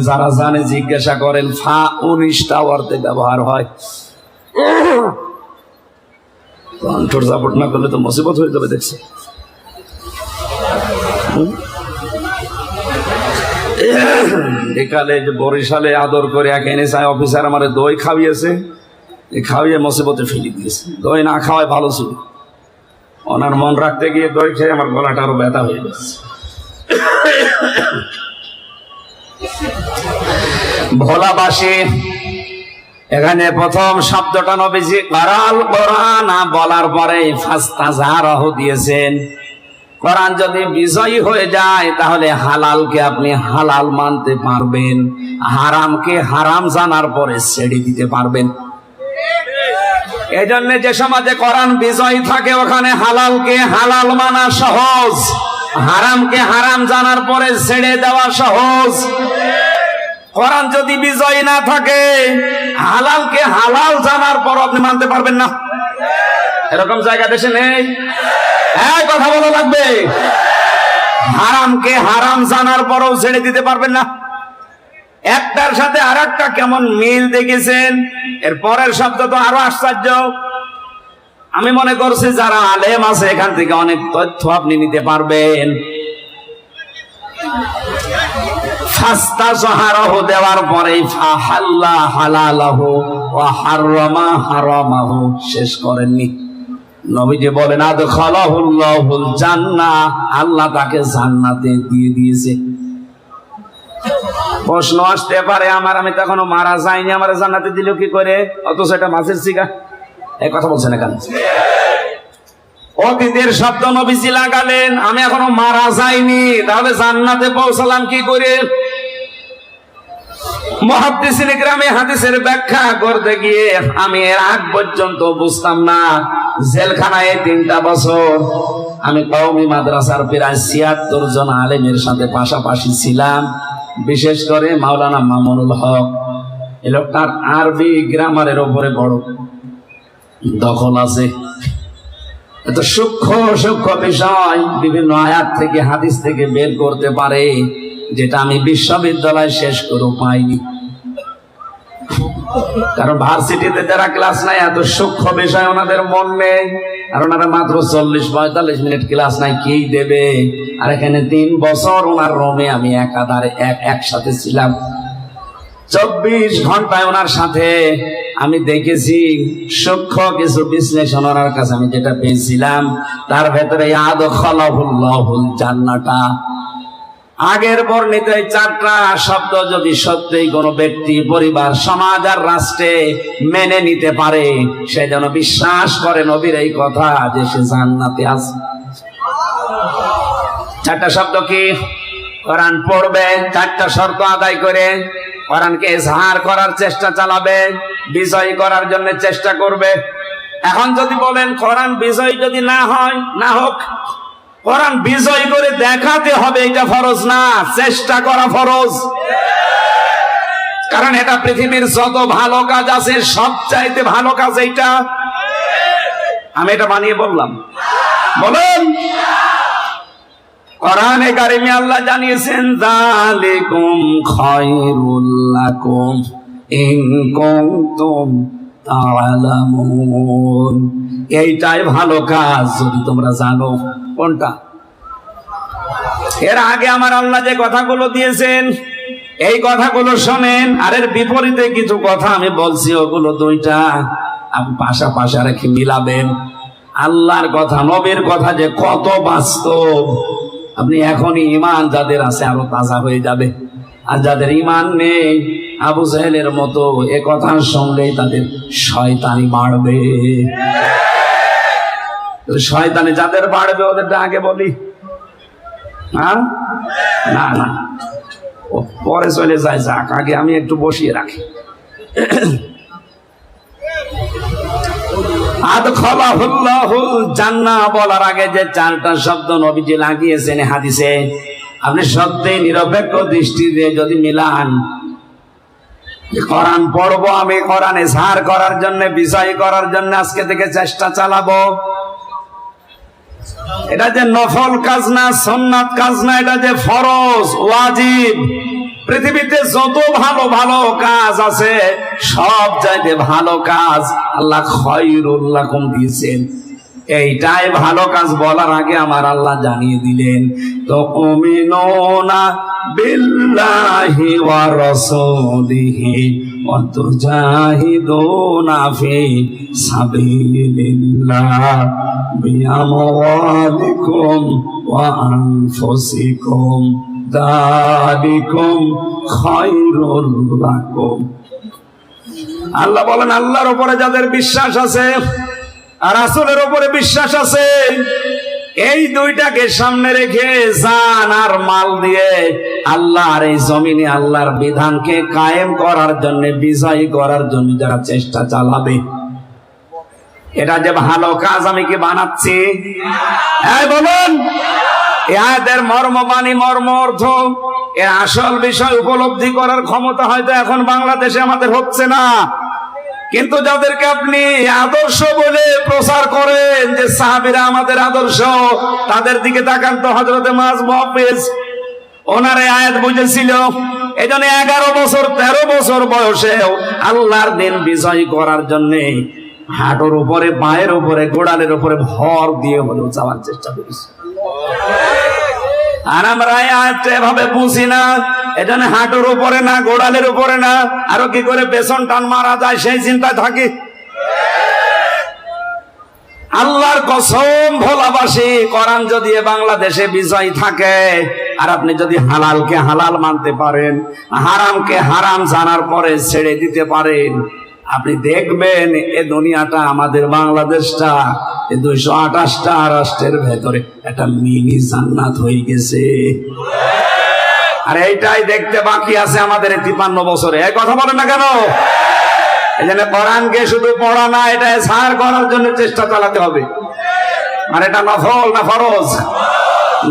S1: যারা জানে জিজ্ঞাসা করেন, ফা 19টা অর্থে ব্যবহার হয়। কণ্ঠর সাপোর্ট না করলে তো মুসিবত হয়ে যাবে। দেখছে বিকালে বরিশালে আদর করে এক এনএসআই অফিসার আমার দই খাওয়িয়েছে, খাওয়িয়ে মুসিবতে ফেলে দিয়েছে। দই না খাওয়ায় ভালো ছিল, ওনার মন রাখতে গিয়ে দই খেয়ে আমার গলাটা আরো ব্যথা হয়ে গেছে। ভোলাবাসী এখানে প্রথম শব্দটা নবীজি কারাল কোরআন বলার পরে ফাস্তাজারাহ দিয়েছেন। কোরআন যদি বিজয়ী হয়ে যায় তাহলে হালালকে আপনি হালাল মানতে পারবেন, হারামকে হারাম জানার পরে ছেড়ে দিতে পারবেন। এই জন্য যে সমাজে কোরআন বিজয় থাকে ওখানে হালালকে হালাল মানা সহজ, হারামকে হারাম জানার পরে ছেড়ে দেওয়া সহজ। কোরআন যদি বিজয় না থাকে হালালকে হালাল জানার পর আপনি মানতে পারবেন না। এরকম জায়গা দেশে নেই? হ্যাঁ, কথা বলা লাগবে। হারামকে হারাম জানার পরও ছেড়ে দিতে পারবেন না। একটার সাথে আর একটা কেমন মিল দেখেছেন? এর পরের শব্দ তো আরো আশ্চর্য। আমি মনে করছি যারা আলেম আছে এখান থেকে অনেক তথ্য আপনি নিতে পারবেন। ফাস্তাজহারাহু দেওয়ার পরেই ফাহাল্লা হালালাহু ওয়া হারামা হারামাহু শেষ করেননি। নবীজি বলেন আদখালাহুল্লাহুল জান্নাহ, আল্লাহ তাকে জান্নাতে দিয়ে দিয়েছে। প্রশ্ন আসতে পারে আমি তো এখনো মারা যাইনি, আমার জান্নাতে দিল কি করে? অথচ এটা মাছের শিকা। এই কথা বলছেন না কেন? অতীতের শব্দ নবীজি লাগালেন, আমি এখনো মারা যাইনি, তাহলে জান্নাতে পৌঁছালাম কি করে? মুহাদ্দিসিন ইকরামে হাদিসের ব্যাখ্যা করতে গিয়ে আমি এর আগ পর্যন্ত বুঝতাম না। জেলখানায় 3টা বছর আমি কওমি মাদ্রাসার প্রায় 76 জন আলেমের সাথে পাশাপাশি ছিলাম। বিশেষ করে মাওলানা মামুনুল হক, এই লোকটার আরবি গ্রামারের উপরে বড় দখল আছে। এত সূক্ষ্ম সূক্ষ্ম বিষয় বিভিন্ন আয়াত থেকে হাদিস থেকে বের করতে পারে, যেটা আমি বিশ্ববিদ্যালয় শেষ করে পাইনি। কারণ ভার্সিটিতে যারা ক্লাস নাই এত সূক্ষ্ম বিষয় ওনাদের মন নেই, আর ওনারা মাত্র 40-45 মিনিট ক্লাস নাই, কি দেবে? আর এখানে 3 বছর ওনার রুমে আমি একাধারে একসাথে ছিলাম। 24 ঘন্টায় ওনার সাথে আমি দেখেছি সূক্ষ্ম কিছু বিশ্লেষণ ওনার কাছে আমি যেটা পেয়েছিলাম, তার ভেতরে আদখালাহুল্লাহুল জান্নাতা, আগের বর্ণিত এই 4টা শব্দ যদি সত্যিই কোনো ব্যক্তি, পরিবার, সমাজ আর রাষ্ট্রে মেনে নিতে পারে, সে যেন বিশ্বাস করে নবীর এই কথা যে সে জান্নাতে আছে। 4টা শব্দ কি? কোরআন পড়বে, 4টা শর্ত আদায় করে কোরআনকে ইজহার করার চেষ্টা চালাবে, বিজয় করার জন্য চেষ্টা করবে। এখন যদি বলেন কোরআন বিজয় যদি না হয়, না হোক, কোরআন বিজয় করে দেখাতে হবে, এটা ফরজ না, চেষ্টা করা ফরজ। কারণ এটা পৃথিবীর যত ভালো কাজ আছে সবচাইতে ভালো কাজ এইটা। আমি এটা বানিয়ে বললাম? বলেন। কোরআনে কারিমে আল্লাহ জানিয়েছেন যালিকুম খায়রুল লাকুম ইন কুনতুম তা'লামুন, এইটাই ভালো কাজ যদি তোমরা জানো। কোনটা? এর আগে আমার আল্লাহ যে কথাগুলো দিয়েছেন এই কথাগুলো শোনেন, আর এর বিপরীতে কিছু কথা আমি বলছি, ওগুলো 2টা আপনি পাশাপাশি রেখে মিলাবেন। আল্লাহর কথা, নবীর কথা যে কত বাস্তব, আপনি এখনই ঈমান যাদের আছে আরো তাজা হয়ে যাবে। আর যাদের ঈমান নেই, আবু জাহেলের মতো এ কথার সঙ্গেই তাদের শয়তানি বাড়বে। শয়তানি যাদের বাড়বে ওদেরটা আগে বলি? হ্যাঁ, না না, পরে চলে যায়, যাক, আগে আমি একটু বসিয়ে রাখি। আদখালাহুল্লাহুল জান্নাহ বলার আগে যে 4টা শব্দ নবীজি লাগিয়েছেন হাদিসে, আপনি সত্যিই নিরপেক্ষ দৃষ্টি দিয়ে যদি মিলান, কোরআন পড়বো আমি, কোরআন ইজহার করার জন্য, বিজয় করার জন্য আজকে থেকে চেষ্টা চালাবো, এটা যে নফল কাজ না, সুন্নাত কাজ না, এটা যে ফরজ, ওয়াজিব। পৃথিবীতে যত ভালো ভালো কাজ আছে সব চাইতে ভালো কাজ আল্লাহ খায়রুল লাকুম দিয়েছেন। এইটাই ভালো কাজ বলার আগে আমার আল্লাহ জানিয়ে দিলেন, তুমিনুনা বিল্লাহি ওয়া রাসূলিহি ওয়া তুজাহিদুনা ফি সাবিলিল্লাহ বিআমওয়ালিকুম ওয়া আনফুসিকুম যালিকুম খায়রুল লাকুম। আল্লাহ বলেন, আল্লাহর উপরে যাদের বিশ্বাস আছে আর রাসূলের উপরে বিশ্বাস আছে, এই 2টাকে সামনে রেখে জান আর মাল দিয়ে আল্লাহর এই জমিনে আল্লাহর বিধানকে কায়েম করার জন্য, বিজয় করার জন্য যারা চেষ্টা চালাবে, এটা যে ভালো কাজ আমি কি বানাচ্ছি? বলুন, এদের মর্মবাণী মর্ম অর্থ এর আসল বিষয় উপলব্ধি করার ক্ষমতা হয়তো এখন বাংলাদেশে আমাদের হচ্ছে না। কিন্তু যাদেরকে আপনি আদর্শ বলে প্রচার করেন যে সাহাবীরা আমাদের আদর্শ, তাদের দিকে তাকান তো। হযরতে মুআয মুহাফিজ ওনার আয়াত বুঝেছিল, এই জন্য 11 বছর 13 বছর বয়সেও আল্লাহর দিন বিজয় করার জন্য হাঁটুর উপরে, পায়ের উপরে, গোড়ালের উপরে ভর দিয়ে হলেও যাওয়ার চেষ্টা করেছে। আর আমরা আয়াতটা এভাবে বুঝি না, এজন্য হাঁটুর উপরে না, গোড়ালের উপরে না, আরো কি করে পেছন টান মারা যায় সেই চিন্তায় থাকি। আল্লাহর কসম ভোলাবাসী, কোরআন যদি বাংলাদেশে বিজয় থাকে আর আপনি যদি হালালকে হালাল মানতে পারেন, হারামকে হারাম জানার পরে ছেড়ে দিতে পারেন, আপনি দেখবেন এ দুনিয়াটা, আমাদের বাংলাদেশটা 228টা রাষ্ট্রের ভেতরে একটা মিনি জান্নাত হয়ে গেছে। আর এইটাই দেখতে বাকি আছে আমাদের 53 বছরে। এই কথা বলেন না কেন? এই জন্য কোরআনকে শুধু পড়া না, এটা সার করার জন্য চেষ্টা চালাতে হবে। আর এটা নফল না ফরজ?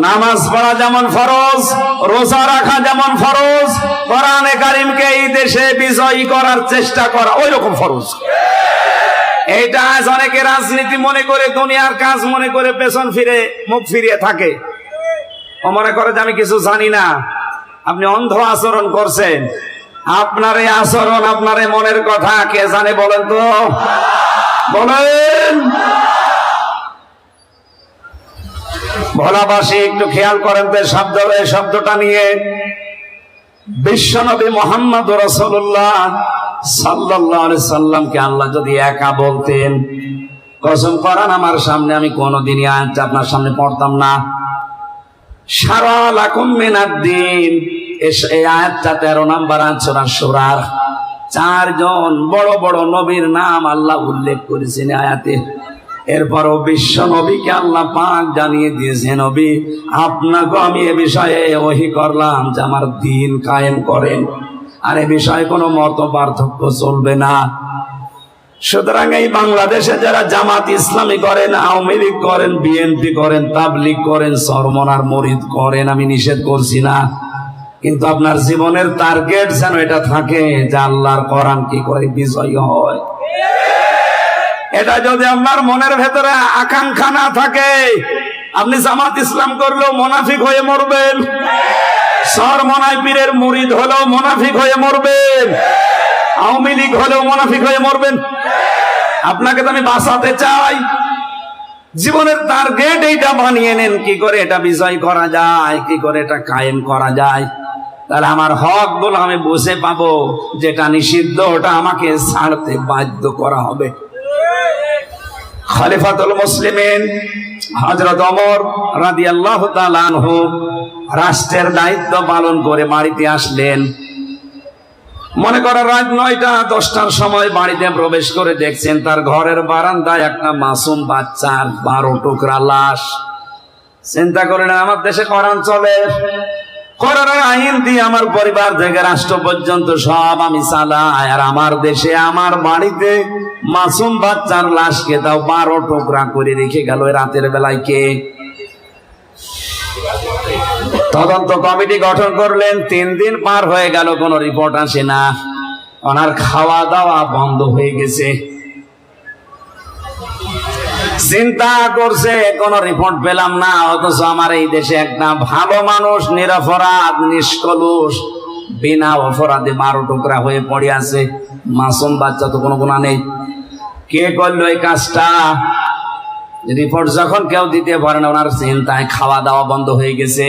S1: নামাজ পড়া যেমন ফরজ, রোজা রাখা যেমন ফরজ, কোরআনে কারিমকে এই দেশে বিজয়ী করার চেষ্টা করা ওই রকম ফরজ। এইটা আজ অনেকে রাজনীতি মনে করে, দুনিয়ার কাজ মনে করে পেছন ফিরে মুখ ফিরিয়ে থাকে। ও মনে করে যে আমি কিছু জানি না। আপনি অন্ধ আচরণ করছেন। আপনার এই আচরণ, আপনার এই মনের কথা কে জানে বলেন তো? বলেন। ভোলাবাসী একটু খেয়াল করেন তো শব্দটা নিয়ে। বিশ্বনবী মুহাম্মদ রাসূলুল্লাহ সাল্লাল্লাহু আলাইহি সাল্লামকে আল্লাহ যদি একা বলতেন, কসম করেন আমার সামনে আমি কোনোদিনই আয়াতটা আপনার সামনে পড়তাম না। শারা লাকুম মিনাদ-দ্বীন, এই আয়াতটা 13 নম্বর সূরা শূরার 4 জন বড় বড় নবীর নাম আল্লাহ উল্লেখ করেছেন আয়াতে। এরপরও বিশ্ব নবীকে আল্লাহ পাক জানিয়ে দিয়েছে, নবী আপনাকে আমি এ বিষয়ে ওহী করলাম যে আমার দ্বীন কায়েম করেন, আর এ বিষয়ে কোনো মত পার্থক্য চলবে না। সুতরাং এই বাংলাদেশে যারা জামাত ইসলামী করেন, আওয়ামী লীগ করেন, বিএনপি করেন, তাবলীগ করেন, চরমনার মুরিদ করেন, আমি নিষেধ করছি না, কিন্তু আপনার জীবনের টার্গেট যেন এটা থাকে যে আল্লাহর কোরআন কি করে বিজয় হয়। এটা যদি আপনার মনের ভেতরে আকাঙ্ক্ষা না থাকে, আপনি জামাত ইসলাম করলেও মুনাফিক হয়ে মরবেন, চরমনায় পীরের মুরিদ হলেও মুনাফিক হয়ে মরবেন, আওয়ামী লীগ হলেও মুনাফিক হয়ে মরবেন। আপনাকে তো আমি বাঁচাতে চাই। জীবনের টার্গেট এইটা বানিয়ে নেন, কি করে এটা বিজয় করা যায়, কি করে এটা কায়েম করা যায়। তাহলে আমার হক গুলো আমি বুঝে পাবো, যেটা নিষিদ্ধ ওটা আমাকে ছাড়তে বাধ্য করা হবে। খলিফাতুল মুসলিমিন হযরত ওমর রাদিয়াল্লাহু তাআলা আনহু রাষ্ট্রের দায়িত্ব পালন করে বাড়িতে আসলেন। মনে করেন রাত 9টা 10টার সময় বাড়িতে প্রবেশ করে দেখছেন তার ঘরের বারান্দায় একটা মাসুম বাচ্চার 12 টুকরা লাশ। চিন্তা করেন, আমার দেশে কোরআন চলে, কোরআনের আইন দিয়ে আমার পরিবার থেকে রাষ্ট্র পর্যন্ত সব আমি চালাই, আর আমার দেশে আমার বাড়িতে মাসুম বাচ্চার লাশকে তাও 12 টুকরা করে রেখে গেল রাতের বেলায় কে? তদন্ত কমিটি গঠন করলেন। 3 দিন পার হয়ে গেল, কোনো রিপোর্ট আসে না। ওনার খাওয়া দাওয়া বন্ধ হয়ে গেছে। চিন্তা করছে কোনো রিপোর্ট পেলাম না, অথচ আমার এই দেশে একটা ভালো মানুষ, নিরপরাধ, নিষ্কলুষ, বিনা অপরাধে 12 টুকরা হয়ে পড়ে আছে। মাসুম বাচ্চা তো কোনো গুনাহ নেই। কে করলো এই কাজটা? রিপোর্ট যখন কেউ দিতে পারে না, ওনার চিন্তায় খাওয়া দাওয়া বন্ধ হয়ে গেছে।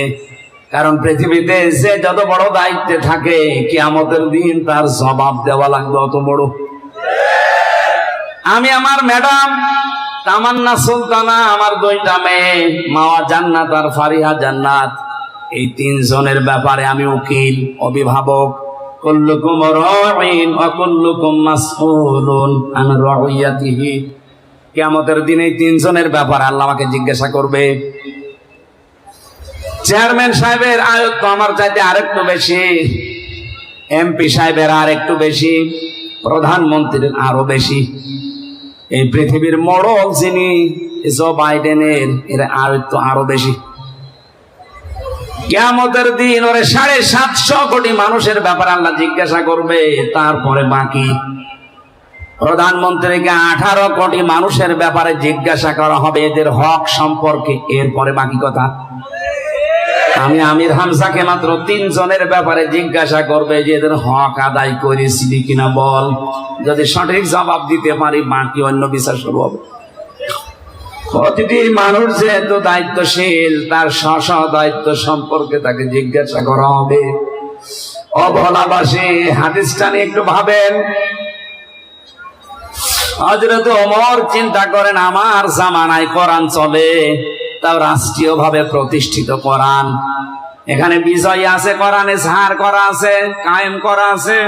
S1: কারণ পৃথিবীতে যে যত বড় দায়িত্বে থাকে, কিয়ামতের দিন তার জবাব দেওয়া লাগবে অত বড়। আমি আমার ম্যাডাম তামান্না সুলতানা, আমার 2টা মেয়ে মাওয়া জান্নাত আর ফারিহা জান্নাত, এই 3 জনের ব্যাপারে আমি উকিল, অভিভাবক। কুল্লুকুম রাঈন ওয়া কুল্লুকুম মাসউলুন আন রাইয়াতিহি। কিয়ামতের দিন এই 3 জনের ব্যাপারে আল্লাহ আমাকে জিজ্ঞাসা করবে। চেয়ারম্যান সাহেবের আয়ত তো আমার চাইতে আরেকটু বেশি, এমপি সাহেবের আর একটু বেশি, প্রধানমন্ত্রীর আরো বেশি। এই পৃথিবীর মডল যিনি জো বাইডেনের, এর আরো বেশি। কিয়ামতের দিন ওরে 750 কোটি মানুষের ব্যাপারে আল্লাহ জিজ্ঞাসা করবে, তারপরে বাকি প্রধানমন্ত্রীকে 18 কোটি মানুষের ব্যাপারে জিজ্ঞাসা করা হবে এদের হক সম্পর্কে, এরপরে বাকি কথা। আমি আমির হামজাকে মাত্র 3 জনের ব্যাপারে জিজ্ঞাসা করবে যে এদের হক আদায় করেছিলি কিনা বল। যদি সঠিক জবাব দিতে পারি বাকি অন্য বিচার শুরু হবে। প্রতিটি মানুষ যেহেতু দায়িত্বশীল, তার স্ব দায়িত্ব সম্পর্কে তাকে জিজ্ঞাসা করা হবে। অবলাবাসী হাদিসটা নিয়ে একটু ভাবেন। হযরত ওমর চিন্তা করেন, আমার জামানায় কোরআন চলে, তাও রাষ্ট্রীয়ভাবে প্রতিষ্ঠিত কোরআন, এখানে বিজয় আছে, কোরআনে ছাড় করা আছে, কায়েম করা আছে।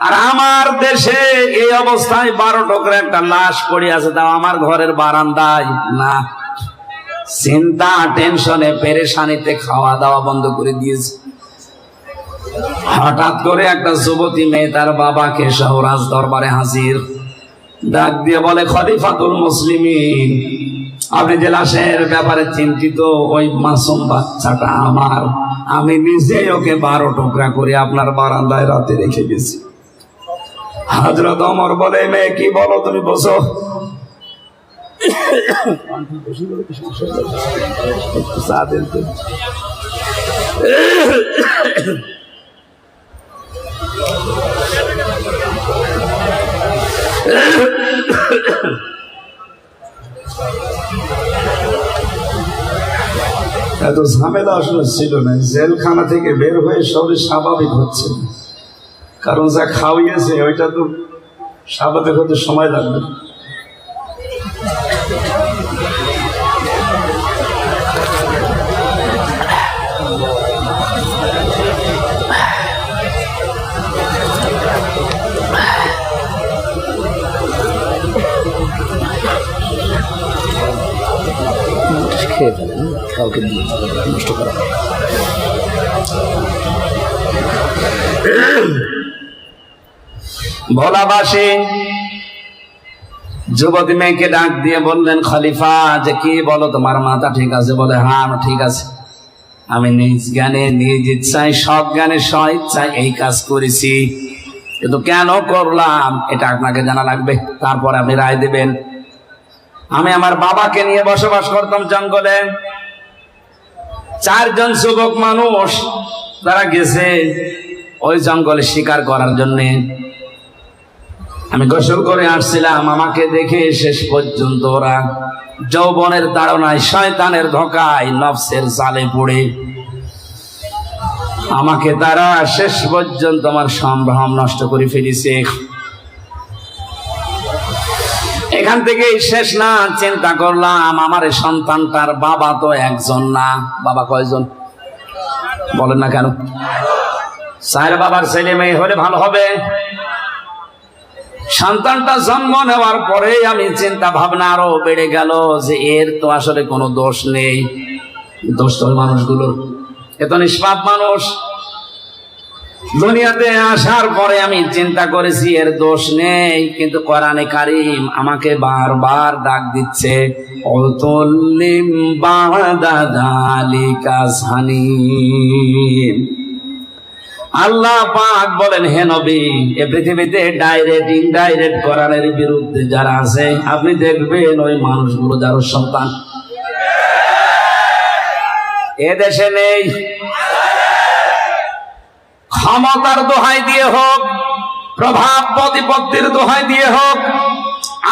S1: আর আমার দেশে এই অবস্থায় 12 টুকরা একটা লাশ পড়ে আছে, তাও আমার ঘরের বারান্দায় না। চিন্তা টেনশনে পেরেশানিতে খাওয়া দাওয়া বন্ধ করে দিয়েছে। হঠাৎ করে একটা যুবতী মেয়ে তার বাবাকে সহ রাজ দরবারে হাজির, ডাক দিয়ে বলে, খলিফাতুল মুসলিমিন, আপনি যে লাশের ব্যাপারে চিন্তিত, ওই মাসুম বাচ্চাটা আমার, আমি নিজেই ওকে 12 টুকরা করে আপনার বারান্দায় রাতে রেখে গেছি। হযরত ওমর বলে, মেয়ে কি বলো তুমি, বসো। এত ঝামেলা আসলে ছিল না, জেলখানা থেকে বের হয়ে শরীর স্বাভাবিক হচ্ছে, কারণ যা খাওয়িয়েছে ওইটা তো স্বাভাবিক হতে সময় লাগবে। খেয়ে ফেলেন, কাউকে নষ্ট করা। ভোলাবাসী যুবতী মেয়েকে ডাক দিয়ে বললেন, খলিফা, যে কি বলো, তোমার মাথা ঠিক আছে? বলে, হ্যাঁ ঠিক আছে, আমি নিজ জ্ঞানে নিজ ইচ্ছায় সজ্ঞানে স্বইচ্ছায় এই কাজ করেছি, কিন্তু কেন করলাম এটা আপনাকে জানা লাগবে, তারপর আপনি রায় দেবেন। আমি আমার বাবাকে নিয়ে বসবাস করতাম জঙ্গলে। 4 জন যুবক মানুষ তারা গেছে ওই জঙ্গলে শিকার করার জন্য। আমি গোসল করে আসছিলাম, আমাকে দেখে শেষ পর্যন্ত ওরা যৌবনের তাড়নায়, শয়তানের ধোঁকায়, নফসের জালে পড়ে আমাকে তারা শেষ পর্যন্ত আমার সম্ভ্রম নষ্ট করে ফেলেছে। এখান থেকে শেষ না, চিন্তা করলাম আমার এই সন্তানটার বাবা তো একজন না, বাবা কয়জন বলেন না কেন? 4 বাবার ছেলে মেয়ে হলে ভালো হবে। সন্তানটা জন্ম নেওয়ার পরে আমি চিন্তা ভাবনা আরো বেড়ে গেল যে এর তো আসলে কোনো দোষ নেই, দোষ তো মানুষগুলোর, এত নিষ্পাপ মানুষ। দুনিয়াতে আসার পরে আমি চিন্তা করেছি এর দোষ নেই, কিন্তু কোরআনে কারীম আমাকে বারবার ডাক দিচ্ছে, অতুল্লিম বাদা যালিকা সানিম। আল্লাহ পাক বলেন, হে নবী, এই পৃথিবীতে ডাইরেক্ট ইনডাইরেক্ট কোরআনের বিরুদ্ধে যারা আছে, আপনি দেখবেন ওই মানুষগুলো যার সন্তান এদেশে নেই। ক্ষমতার দোহাই দিয়ে হোক, প্রভাব প্রতিপত্তির দোহাই দিয়ে হোক,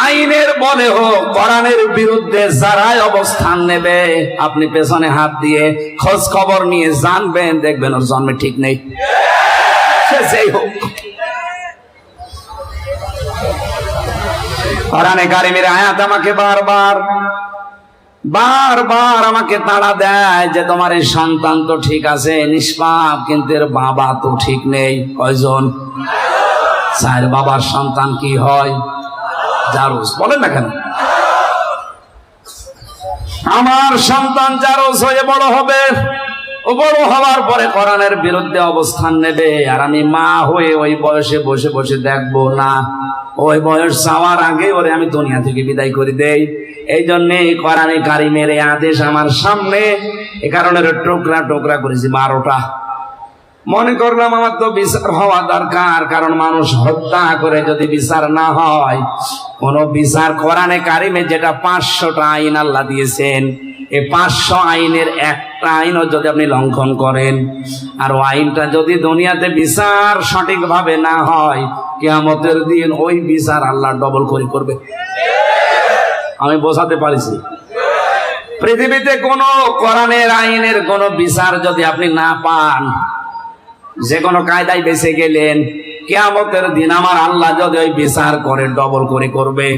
S1: আইনের বলে হোক, কোরআনের বিরুদ্ধে যারাই অবস্থান নেবে, আপনি পেছনে হাত দিয়ে খোঁজ খবর নিয়ে জানবেন, দেখবেন ওর জন্মে ঠিক নেই, সে যেই হোক। কোরআনে কারীমের আয়াত আমাকে বারবার আমাকে তাড়া দেয় যে তোমার এই সন্তান তো ঠিক আছে, নিষ্পাপ, কিন্তু এর বাবা তো ঠিক নেই। কয়জন? 4 বাবার সন্তান কি হয়? জারুস। বলেন না কেন? আমার সন্তান জারুস হয়ে বড় হবে, ও বড় হওয়ার পরে কোরআনের বিরুদ্ধে অবস্থান নেবে, আর আমি মা হয়ে ওই বয়সে বসে বসে দেখবো না। ওই বয়স যাওয়ার আগে ওরে আমি দুনিয়া থেকে বিদায় করে দেই। এই জন্য কোরআনে কারিমের এই আদেশ আমার সামনে, এ কারণে টুকরা টুকরা করেছি 12টা। মনে করলাম আমার তো বিচার হওয়া দরকার, কারণ মানুষ হত্যা করে যদি বিচার না হয়, কোন বিচার কোরআনে কারিমে যেটা 500টা আইন আল্লাহ দিয়েছেন, এই 500 আইনের একটা আইনও যদি আপনি লঙ্ঘন করেন, আর ওই আইনটা যদি দুনিয়াতে বিচার সঠিকভাবে না হয়, কিয়ামতের দিন ওই বিচার আল্লাহ ডবল করে করবে। আমি বোঝাতে পারছি? পৃথিবীতে কোন কোরআনের আইনের কোন বিচার যদি আপনি না পান, যে কোনো কায়দায় বেঁচে গেলেন, কিয়ামতের দিন আমার আল্লাহ যদি ওই বিচার করে ডবল করে করবে।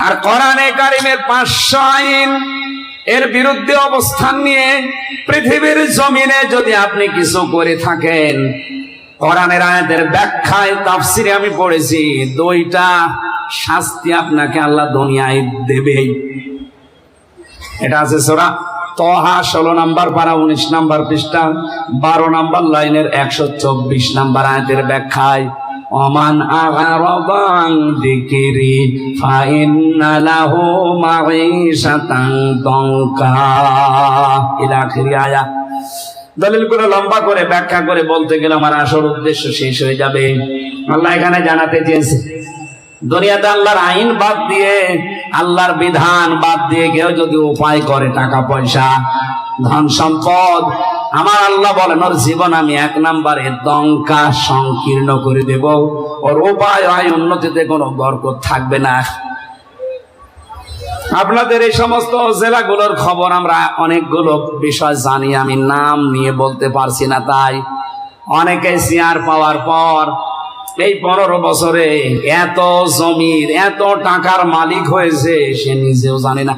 S1: আর কোরআনে কারিমের 500 আইন এর বিরুদ্ধে অবস্থান নিয়ে পৃথিবীর জমিনে যদি আপনি কিছু করে থাকেন, কোরআনের আয়াতের ব্যাখ্যায় তাফসিরে আমি পড়েছি 2টা শাস্তি আপনাকে আল্লাহ দুনিয়ায় দেবেই। এটা আছে সূরা তহা 16 নম্বর পারা 19 নম্বর পৃষ্ঠা 12 নম্বর লাইনের 124 নম্বর আয়াতের ব্যাখ্যায়, ওমান আ'রাদা আন যিকরি ফাইন্না লাহু মাঈশাতান দানকা ইলা আখির আয়াত। দলিলগুলো লম্বা করে ব্যাখ্যা করে বলতে গেলে আমার আসল উদ্দেশ্য শেষ হয়ে যাবে। আল্লাহ এখানে জানাতে চেয়েছে, দুনিয়াতে আল্লাহর আইন বাদ দিয়ে, আল্লাহর বিধান বাদ দিয়ে কেউ যদি উপায় করে টাকা পয়সা ধন সম্পদ, আমার আল্লাহ বলেন ওর জীবন আমি 1 নম্বরে দঙ্কা সংকীর্ণ করে দেব, ওর উপায় হয় উন্নতিতে কোনো বরকত থাকবে না। আপনাদের এই সমস্ত জেলাগুলোর খবর আমরা অনেকগুলো বিষয় জানি, আমি নাম নিয়ে বলতে পারছি না, তাই অনেকে চেয়ার পাওয়ার পর এই 15 বছরে এত জমির এত টাকার মালিক হয়েছে সে নিজেও জানে না।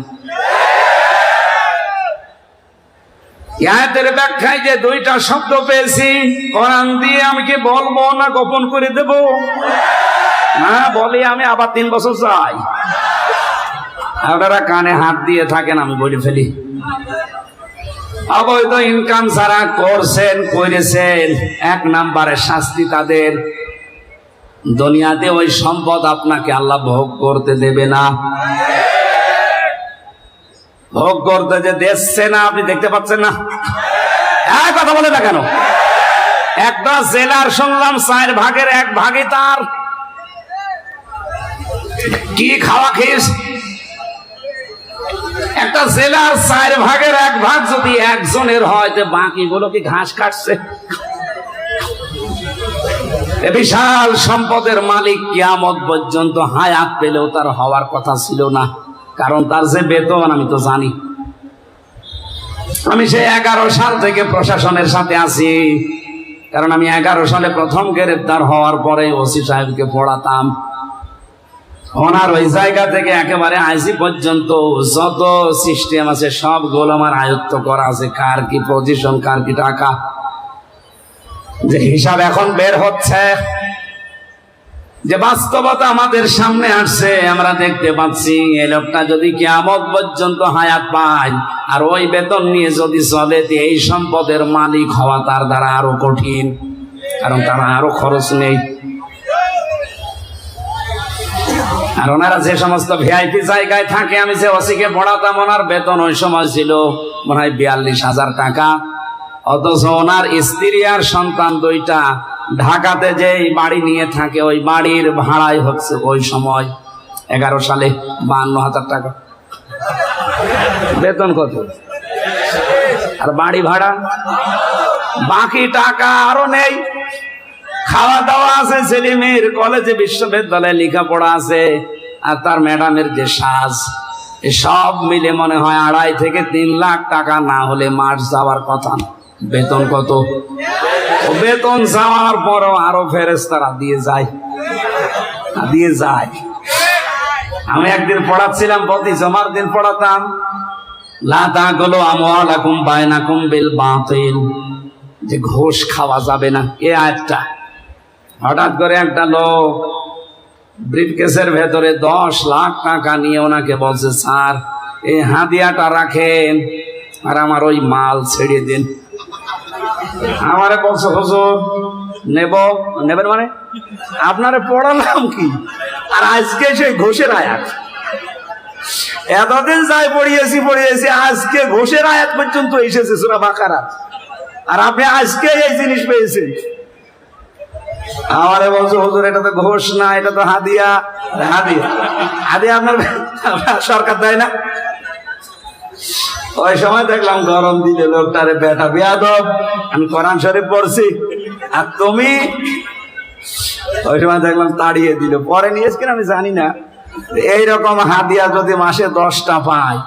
S1: আয়াতের ব্যাখ্যায় যে 2টা শব্দ পেয়েছি কোরআন দিয়ে, আমি কি বলবো না গোপন করে দেব? না বলি আমি আবার 3 বছর যাই। আপনারা কানে হাত দিয়ে থাকেন, আমি বলে ফেলি। অবৈধ ইনকাম যারা করছেন করেছেন, 1 নম্বরে শাস্তি তাদের, দুনিয়াতে ওই সম্পদ আপনাকে আল্লাহ ভোগ করতে দেবে না। ভোগ করতে যে দিচ্ছে না, আপনি দেখতে পাচ্ছেন না? কথা বলে না কেন? একটা জেলার শুনলাম 4 ভাগের 1 ভাগই তার। কি খাওয়া খেয়েছে? একটা জেলার 4 ভাগের 1 ভাগ যদি একজনের হয়, তো বাকিগুলো কি ঘাস কাটছে? বিশাল সম্পদের মালিক কিয়ামত পর্যন্ত হায়াত পেলেও তার হওয়ার কথা ছিল না, কারণ তার যে বেতন আমি তো জানি। আমি সেই 11 সাল থেকে প্রশাসনের সাথে আছি, কারণ আমি 11 সালে প্রথম গ্রেফতার হওয়ার পরে ওসি সাহেবকে পড়াতাম। ওনার ওই জায়গা থেকে একেবারে আইসি পর্যন্ত যত সিস্টেম আছে সবগুলো আমার আয়ত্ত করা আছে, কার কি পজিশন, কার কি টাকা, যে হিসাব এখন বের হচ্ছে, যে বাস্তবতা আমাদের সামনে আসছে, আমরা দেখতে পাচ্ছি এই লোকটা যদি কিয়ামত পর্যন্ত হায়াত পায় আর ওই বেতন নিয়ে যদি চলে, এই সম্পদের মালিক হওয়া তার দ্বারা আরো কঠিন, কারণ তারা আরো খরচ নেই। আর ওনারা যে সমস্ত ভিআইপি জায়গায় থাকে, আমি যে ওসিকে পড়াতাম, ওনার বেতন ওই সময় ছিল মনে হয় 42,000 টাকা, অথচ ওনার স্ত্রী আর সন্তান 2টা ঢাকাতে যে বাড়ি নিয়ে থাকে, ওই বাড়ির ভাড়াই হচ্ছে ওই সময় 11 সালে 52,000 টাকা। বেতন কত? আর বাড়ি ভাড়া, বাকি টাকা আরো নেই। খাওয়া দাওয়া আছে, ছেলে মেয়ের কলেজে বিশ্ববিদ্যালয়ে লেখাপড়া আছে, আর তার ম্যাডামের যে সাজ, সব মিলে মনে হয় 2.5 থেকে 3 লাখ টাকা না হলে মাস যাওয়ার কথা। বেতন কত? বেতন যাওয়ার পরও আরো ফেরেশতারা দিয়ে যায়। আমি একদিন পড়াচ্ছিলাম, প্রতি জমার দিন পড়াতাম, লা তাকুলু আমওয়ালাকুম বাইনাকুম বিল বাতিল, যে ঘুষ খাওয়া যাবে না। এই আয়াতটা হঠাৎ করে একটা লোক ব্রিফকেসের ভেতরে 10 লাখ টাকা নিয়ে ওনাকে বলছে, স্যার এই হাদিয়াটা রাখেন আর আমার ওই মাল ছেড়ে দিন। আমারে বলছো হুজুর নেবেন মানে আপনারে পড়ালাম কি, আর আজকে সেই ঘোষের আয়াত, এতদিন যাই পড়িয়েছি আজকে ঘোষের আয়াত পর্যন্ত এসেছে সূরা বাকারা, আর আপনি আজকে এই জিনিস পেয়েছেন। আমারে বলছো হুজুর এটা তো ঘোষ না, এটা তো হাদিয়া। হাদিয়া আপনার সরকার দেয় না? ওই সময় দেখলাম গরম দিলে লোকটারে বেটা বেয়াদব, আমি কোরআন শরীফ পড়ছি আর তুমি, ওই সময় দেখলাম তাড়িয়ে দিল। পরে নিয়েছে কিনা আমি জানি না। এইরকম হাদিয়া যদি মাসে 10টা পায়,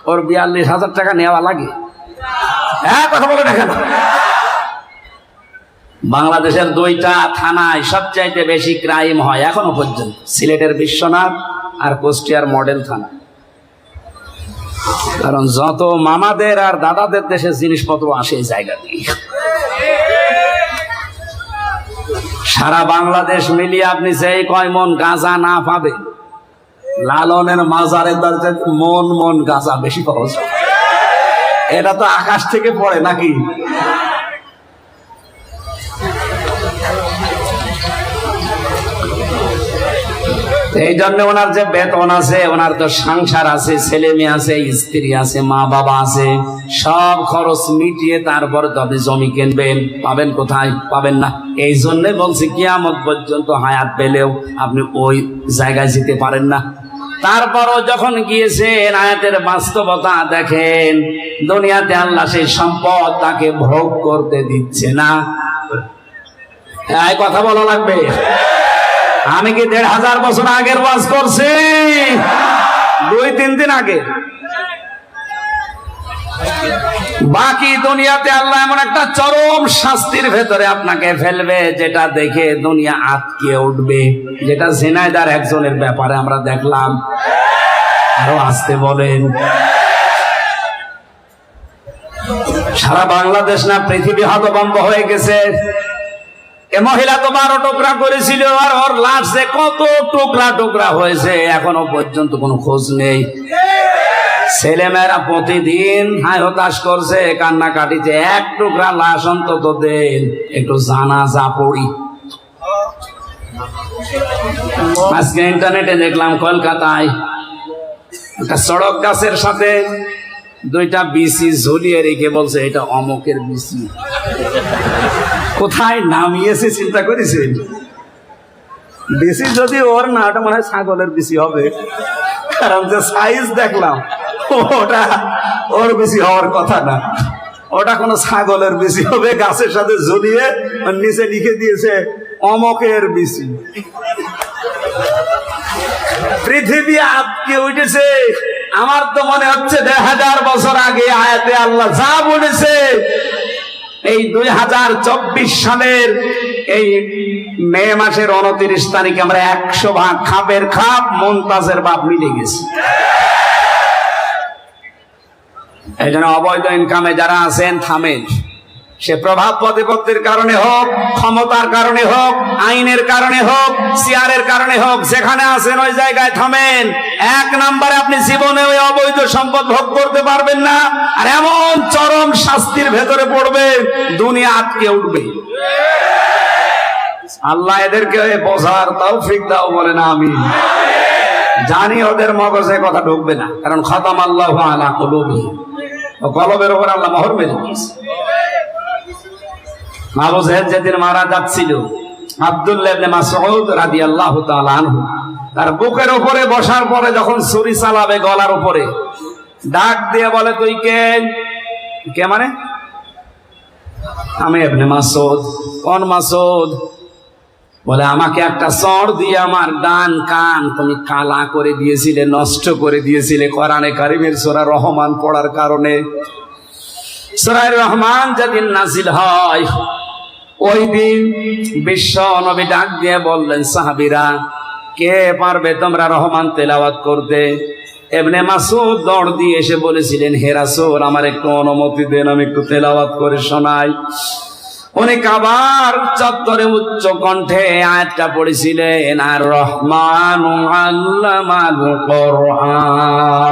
S1: ওর 42,000 টাকা নেওয়া লাগে। হ্যাঁ, কথা বলে দেখেন। বাংলাদেশের 2টা থানায় সবচাইতে বেশি ক্রাইম হয় এখনো পর্যন্ত, সিলেটের বিশ্বনাথ আর কুষ্টিয়ার মডেল থানা। কারণ যত মামাদের আর দাদাদের দেশে জিনিসপত্র আসে এই জায়গা দিয়ে। সারা বাংলাদেশ মিলিয়ে আপনি সেই কয় মন গাঁজা না পাবেন, লালনের মাজারের দরজা মন গাঁজা বেশি পাওয়া যায়। এটা তো আকাশ থেকে পড়ে নাকি? এই জন্য ওনার যে বেতন আছে, ওনার তো সংসার আছে, ছেলে মেয়ে আছে, স্ত্রী আছে, মা বাবা আছে, সব খরচ মিটিয়ে তারপর তো আপনি জমি কিনবেন। পাবেন কোথায়? পাবেন না। এই জন্য বলছি কিয়ামত পর্যন্ত হায়াত পেলেও আপনি ওই জায়গায় যেতে পারেন না। তারপরও যখন গিয়েছেন, আয়াতের বাস্তবতা দেখেন, দুনিয়াতে আল্লাহ সেই সম্পদ তাকে ভোগ করতে দিচ্ছে না। এই কথা বলা লাগবে। আমি কি 1,500 বছর আগের ওয়াজ করছি? 2-3 দিন আগে। বাকি দুনিয়াতে আল্লাহ এমন একটা চরম শাস্তির ভেতরে আপনাকে ফেলবে, যেটা দেখে দুনিয়া আটকে উঠবে, যেটা ঝিনাইদার একজনের ব্যাপারে আমরা দেখলাম। আরো আসতে বলেন। সারা বাংলাদেশ না পৃথিবী হতভম্ব হয়ে গেছে। এ মহিলা তো 12 টুকরা করেছিল, আর ওর লাশ যে কত টুকরা হয়েছে এখনো পর্যন্ত কোনো খোঁজ নেই। ছেলেমেয়েরা প্রতিদিন হায় হতাশ করছে, কান্নাকাটিতে, 1 টুকরা লাশ অন্তত দেন, একটু জানাজা পড়ি। আজকে ইন্টারনেটে দেখলাম কলকাতায় একটা সড়ক গাছের সাথে 2টা বিসি ঝুলিয়ে রেখে বলছে এটা অমকের বিসি। কোথায় নামিয়েছে চিন্তা করেছেন? বিসি যদি ওর না, ওটা মনে হয় ছাগলের বিসি হবে, কারণ যে সাইজ দেখলাম ওটা ওর বেশি হওয়ার কথা না। ওটা কোনো ছাগলের বিসি হবে, গাছের সাথে ঝুলিয়ে নিচে লিখে দিয়েছে অমকের বিসি। পৃথিবী আটকে উঠেছে। আমার তো মনে হচ্ছে 1,000 বছর আগে আয়াতে আল্লাহ যা বলেছে, এই 2024 সালের এই মে মাসের 29 তারিখে আমরা 100 ভাগ খাপের খাপ মুমতাজের বাপ মিলে গেছি। এই জন্য অবৈধ ইনকামে যারা আছেন থামেন। সে প্রভাব প্রতিপত্তির কারণে হোক, ক্ষমতার কারণে হোক, আইনের কারণে হোক, চেয়ারের কারণে হোক, যেখানে আছেন ওই জায়গায় থামেন। 1 নম্বরে আপনি জীবনে ওই অবৈধ সম্পদ ভোগ করতে পারবেন না, আর এমন চরম শাস্তির ভেতরে পড়বে দুনিয়া আটকে উঠবে। আল্লাহ এদেরকে বোঝার তৌফিক দাও, বলে না আমি জানি ওদের মগজে কথা ঢুকবে না, কারণ খতম আল্লাহু আলা কুলুবিহিম, কলবের উপর আল্লাহ মোহর মেরে দিয়েছে। আবু জাহেল যেদিন মারা যাচ্ছিল, আব্দুল্লাহ ইবনে মাসউদ রাদিয়াল্লাহু তাআলা আনহু তার বুকের উপরে বসার পরে যখন ছুরি চালাবে গলার উপরে, ডাক দিয়ে বলে তুই কে? কে মানে? আমি ইবনে মাসউদ। কোন মাসউদ? বলে আমাকে একটা চড় দিয়ে আমার ডান কান তুমি কালা করে দিয়েছিলে, নষ্ট করে দিয়েছিলে কোরআনে কারিমের সূরা রহমান পড়ার কারণে। সূরা রহমান যেদিন নাজিল হয়, ওই দিন বিশ্ব নবী ডাক দিয়ে বললেন, সাহাবীরা কে পারবে তোমরা রহমান তেলাওয়াত করতে? ইবনে মাসউদ দৌড় দিয়ে এসে বলেছিলেন, হে রাসূল আমার একটু অনুমতি দেন, আমি একটু তেলাওয়াত করে শোনাই। উনি কাবার চত্বরে উচ্চ কণ্ঠে আয়াতটা পড়েছিলেন, আর রহমানু আল্লামাল কোরআন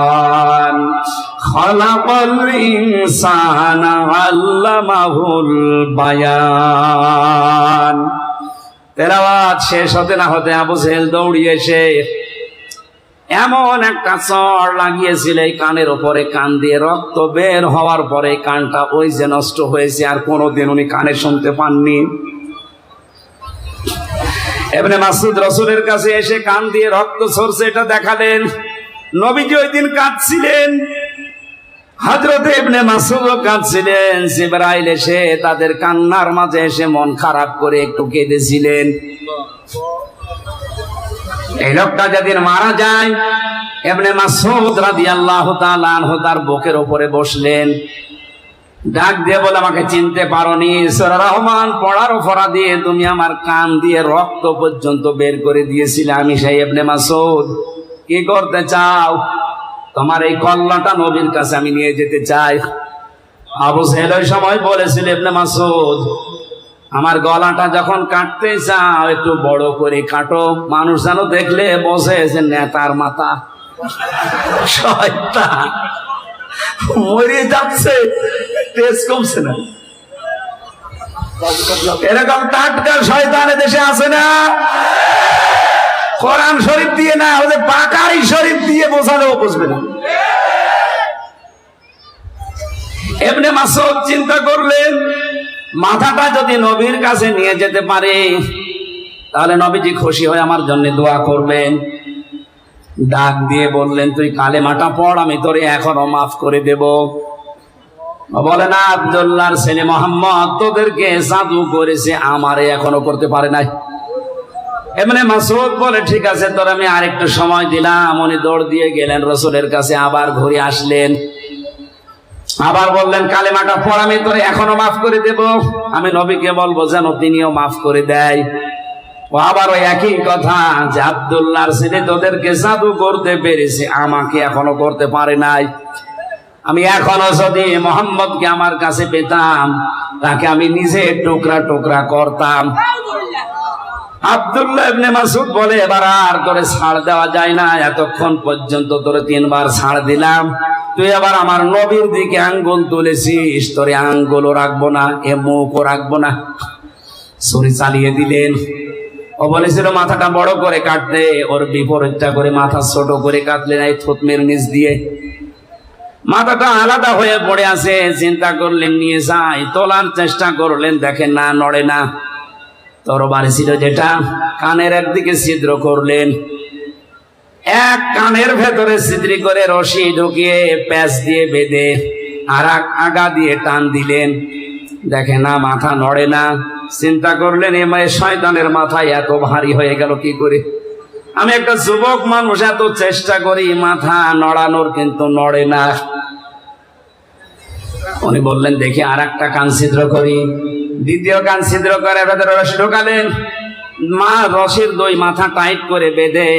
S1: খালাকাল ইনসানা আল্লামাহুল বায়ান। তেলাওয়াত শেষ হতে না হতে আবু জেহেল দৌড়িয়ে এসে এমন একটা চড় লাগিয়েছিল এই কানের উপরে, কান দিয়ে রক্ত বের হওয়ার পরে কানটা ওই যে নষ্ট হয়েছে, আর কোনোদিন উনি কানে শুনতে পাননি। ইবনে মাসউদ রাসূলের কাছে এসে কান দিয়ে রক্ত ঝরছে এটা দেখালেন। নবীজি ওই দিন কাঁদছিলেন, হযরত ইবনে মাসউদও কাঁদছিলেন। জিবরাইল এসে তাদের কান্নার মাঝে এসে মন খারাপ করে একটু কেঁদেছিলেন। এই লোকটা যেদিন মারা যায়, ইবনে মাসউদ রাদিয়াল্লাহু তাআলা আনহু তার বুকের উপরে বসলেন, ডাক দিয়ে বলে, আমাকে চিনতে পারোনি? সূরা রহমান পড়ার অপরাধে তুমি আমার কান দিয়ে রক্ত পর্যন্ত বের করে দিয়েছিলে। আমি সেই ইবনে মাসউদ। কি করতে চাও? তোমার এই কল্লাটা নবীর কাছে আমি নিয়ে যেতে চাই। আবু জেহেল ওই সময় বলেছিল, ইবনে মাসউদ, আমার গলাটা যখন কাটতে চাও একটু বড় করে কাটো, মানুষ যেন দেখলে বসে যে নেতার মাথা। শয়তান মরে যাচ্ছে, তেজ কমছে না। এরকম টাটকা শয়তান দেশে আছে না? কোরআন শরীফ দিয়ে না, ওদের বাকারি শরীফ দিয়ে বোঝালেও বুঝবে না। ইবনে মাসউদ চিন্তা করলেন, মাথাটা যদি নবীর কাছে নিয়ে যেতে পারে তাহলে নবীজি খুশি হয়ে আমার জন্য দোয়া করবেন। ডাক দিয়ে বললেন, তুই কালেমাটা পড়, আমি তোরে এখনো মাফ করে দেব। বলে না, আব্দুল্লাহর ছেলে মোহাম্মদ তোদেরকে জাদু করেছে, আমারে এখনো করতে পারে নাই। ইবনে মাসউদ বলে, ঠিক আছে, তোর আমি আরেকটু সময় দিলাম। উনি দৌড় দিয়ে গেলেন রাসূলের কাছে, আবার ঘুরে আসলেন, আবার বললেন, কালেমাটা পড়, আমি তোরে এখনো মাফ করে দেব। আমি নবীকে বলবো যেন তিনিও মাফ করে দেয়। ও আবার ওই একই কথা, যে আব্দুল্লাহর ছেলে তোদেরকে জাদু করতে পেরেছে, আমাকে এখনো করতে পারে নাই। আমি এখনো যদি মোহাম্মদকে আমার কাছে পেতাম, তাকে আমি নিজে টুকরা টুকরা করতাম। আব্দুল্লাহ ইবনে মাসউদ বলে, এবার আর তোরে ছাড় দেওয়া যায় না, এতক্ষণ পর্যন্ত তোরে 3 বার ছাড় দিলাম, তুই আবার আমার নবীর দিকে আঙ্গুল তুলেছিস, তোরে আঙ্গুলও রাখবো না, এ মুখও রাখবো না। ছুরি চালিয়ে দিলেন। ও বলেছিল মাথাটা বড় করে কাটতে, ওর বিপরীতটা করে মাথা ছোট করে কাটলেন এই থুতমের নিচ দিয়ে। মাথাটা আলাদা হয়ে পড়ে আছে। চিন্তা করলেন নিয়ে যাই, তোলার চেষ্টা করলেন, দেখেন না, নড়ে না। তরবারি ছিল যেটা, কানের একদিকে ছিদ্র করলেন, এক কানের ভেতরে ছিদ্রি করে রশি ঢুকিয়ে প্যাঁচ দিয়ে বেঁধে আর আগা দিয়ে টান দিলেন। দেখে না, মাথা নড়ে না। চিন্তা করলেন, এ মায়ের শয়তানের মাথায় এত ভারী হয়ে গেল কি করে? আমি একটা যুবক মানুষ, এত চেষ্টা করি মাথা নড়ানোর, কিন্তু নড়ে না। উনি বললেন, দেখি আর একটা কান ছিদ্র করি। দ্বিতীয় কান ছিদ্র করে ভেতরে রশি ঢোকালেন। মা রশির 2 মাথা টাইট করে বেঁধে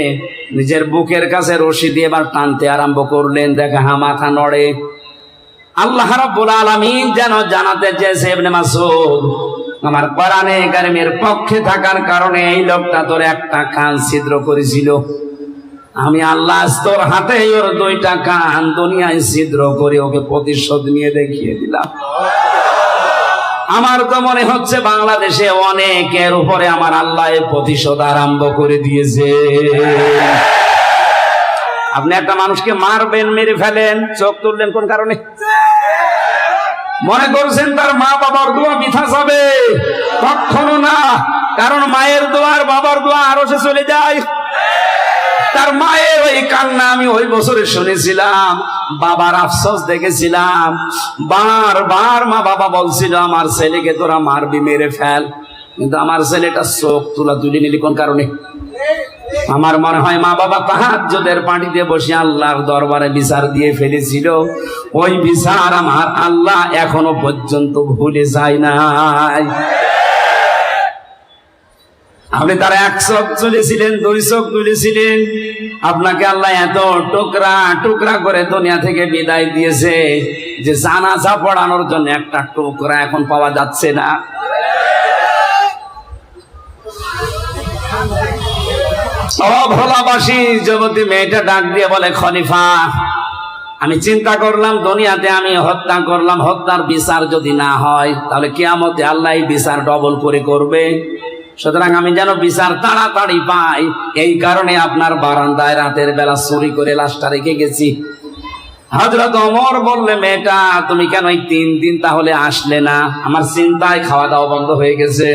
S1: নিজের বুকের কাছে রশি দিয়ে এবার টানতে আরম্ভ করলেন। দেখে হ্যাঁ, মাথা নড়ে। আল্লাহ রাব্বুল আলামিন যেন জানাতে চেয়েছে, ইবনে মাসউদ, আমার কোরআনে কারীমের পক্ষে থাকার কারণে এই লোকটা তোর একটা কান ছিদ্র করেছিল, আমি আল্লাহ তোর হাতে ওর 2টা কান দুনিয়ায় ছিদ্র করে ওকে প্রতিশোধ নিয়ে দেখিয়ে দিলাম। আমার তো মনে হচ্ছে বাংলাদেশে অনেকের উপরে আমার আল্লাহ প্রতিশোধ আরম্ভ করে দিয়েছে। আপনি একটা মানুষকে মারবেন, মেরে ফেলেন, চোখ তুললেন কোন কারণে? মনে করছেন তার মা বাবার দোয়া বৃথা যাবে? কখনো না। কারণ মায়ের দোয়া আর বাবার দোয়া আরো সে চলে যায়। তার মায়ের ওই কান্না আমি ওই বছরে শুনেছিলাম, বাবার আফসোস দেখেছিলাম। বারবার মা বাবা বলছিল, আমার ছেলেকে তোরা মারবি, মেরে ফেল, কিন্তু আমার ছেলেটা চোখ তুলি নিলি কোন কারণে? আমার মনে হয় মা বাবা তাহাজ্জুদের পানিতে বসে আল্লাহর দরবারে বিচার দিয়ে ফেলেছিল। ওই বিচার আমার আল্লাহ এখনো পর্যন্ত ভুলে যায় নাই। আপনি তার 1 চোখ তুলেছিলেন, 2 চোখ তুলেছিলেন, আপনাকে আল্লাহ এত টুকরা টুকরা করে দুনিয়া থেকে বিদায় দিয়েছে যে জানাজা পড়ানোর জন্য একটা টুকরা এখন পাওয়া যাচ্ছে না। ও ভোলাবাসী যুবতী মেয়েটা ডাক দিয়ে বলে, খলিফা আমি চিন্তা করলাম দুনিয়াতে আমি হত্যা করলাম, হত্যার বিচার যদি না হয় তাহলে কিয়ামতে আল্লাহ বিচার ডবল করে করবে, সুতরাং আমি যেন বিচার তাড়াতাড়ি পাই, এই কারণে আপনার বারান্দায় রাতের বেলা চুরি করে লাশটা রেখে গেছি। হযরত ওমর বললে, মেয়েটা তুমি কেন এই 3 দিন তাহলে আসলে না? আমার চিন্তায় খাওয়া দাওয়া বন্ধ হয়ে গেছে।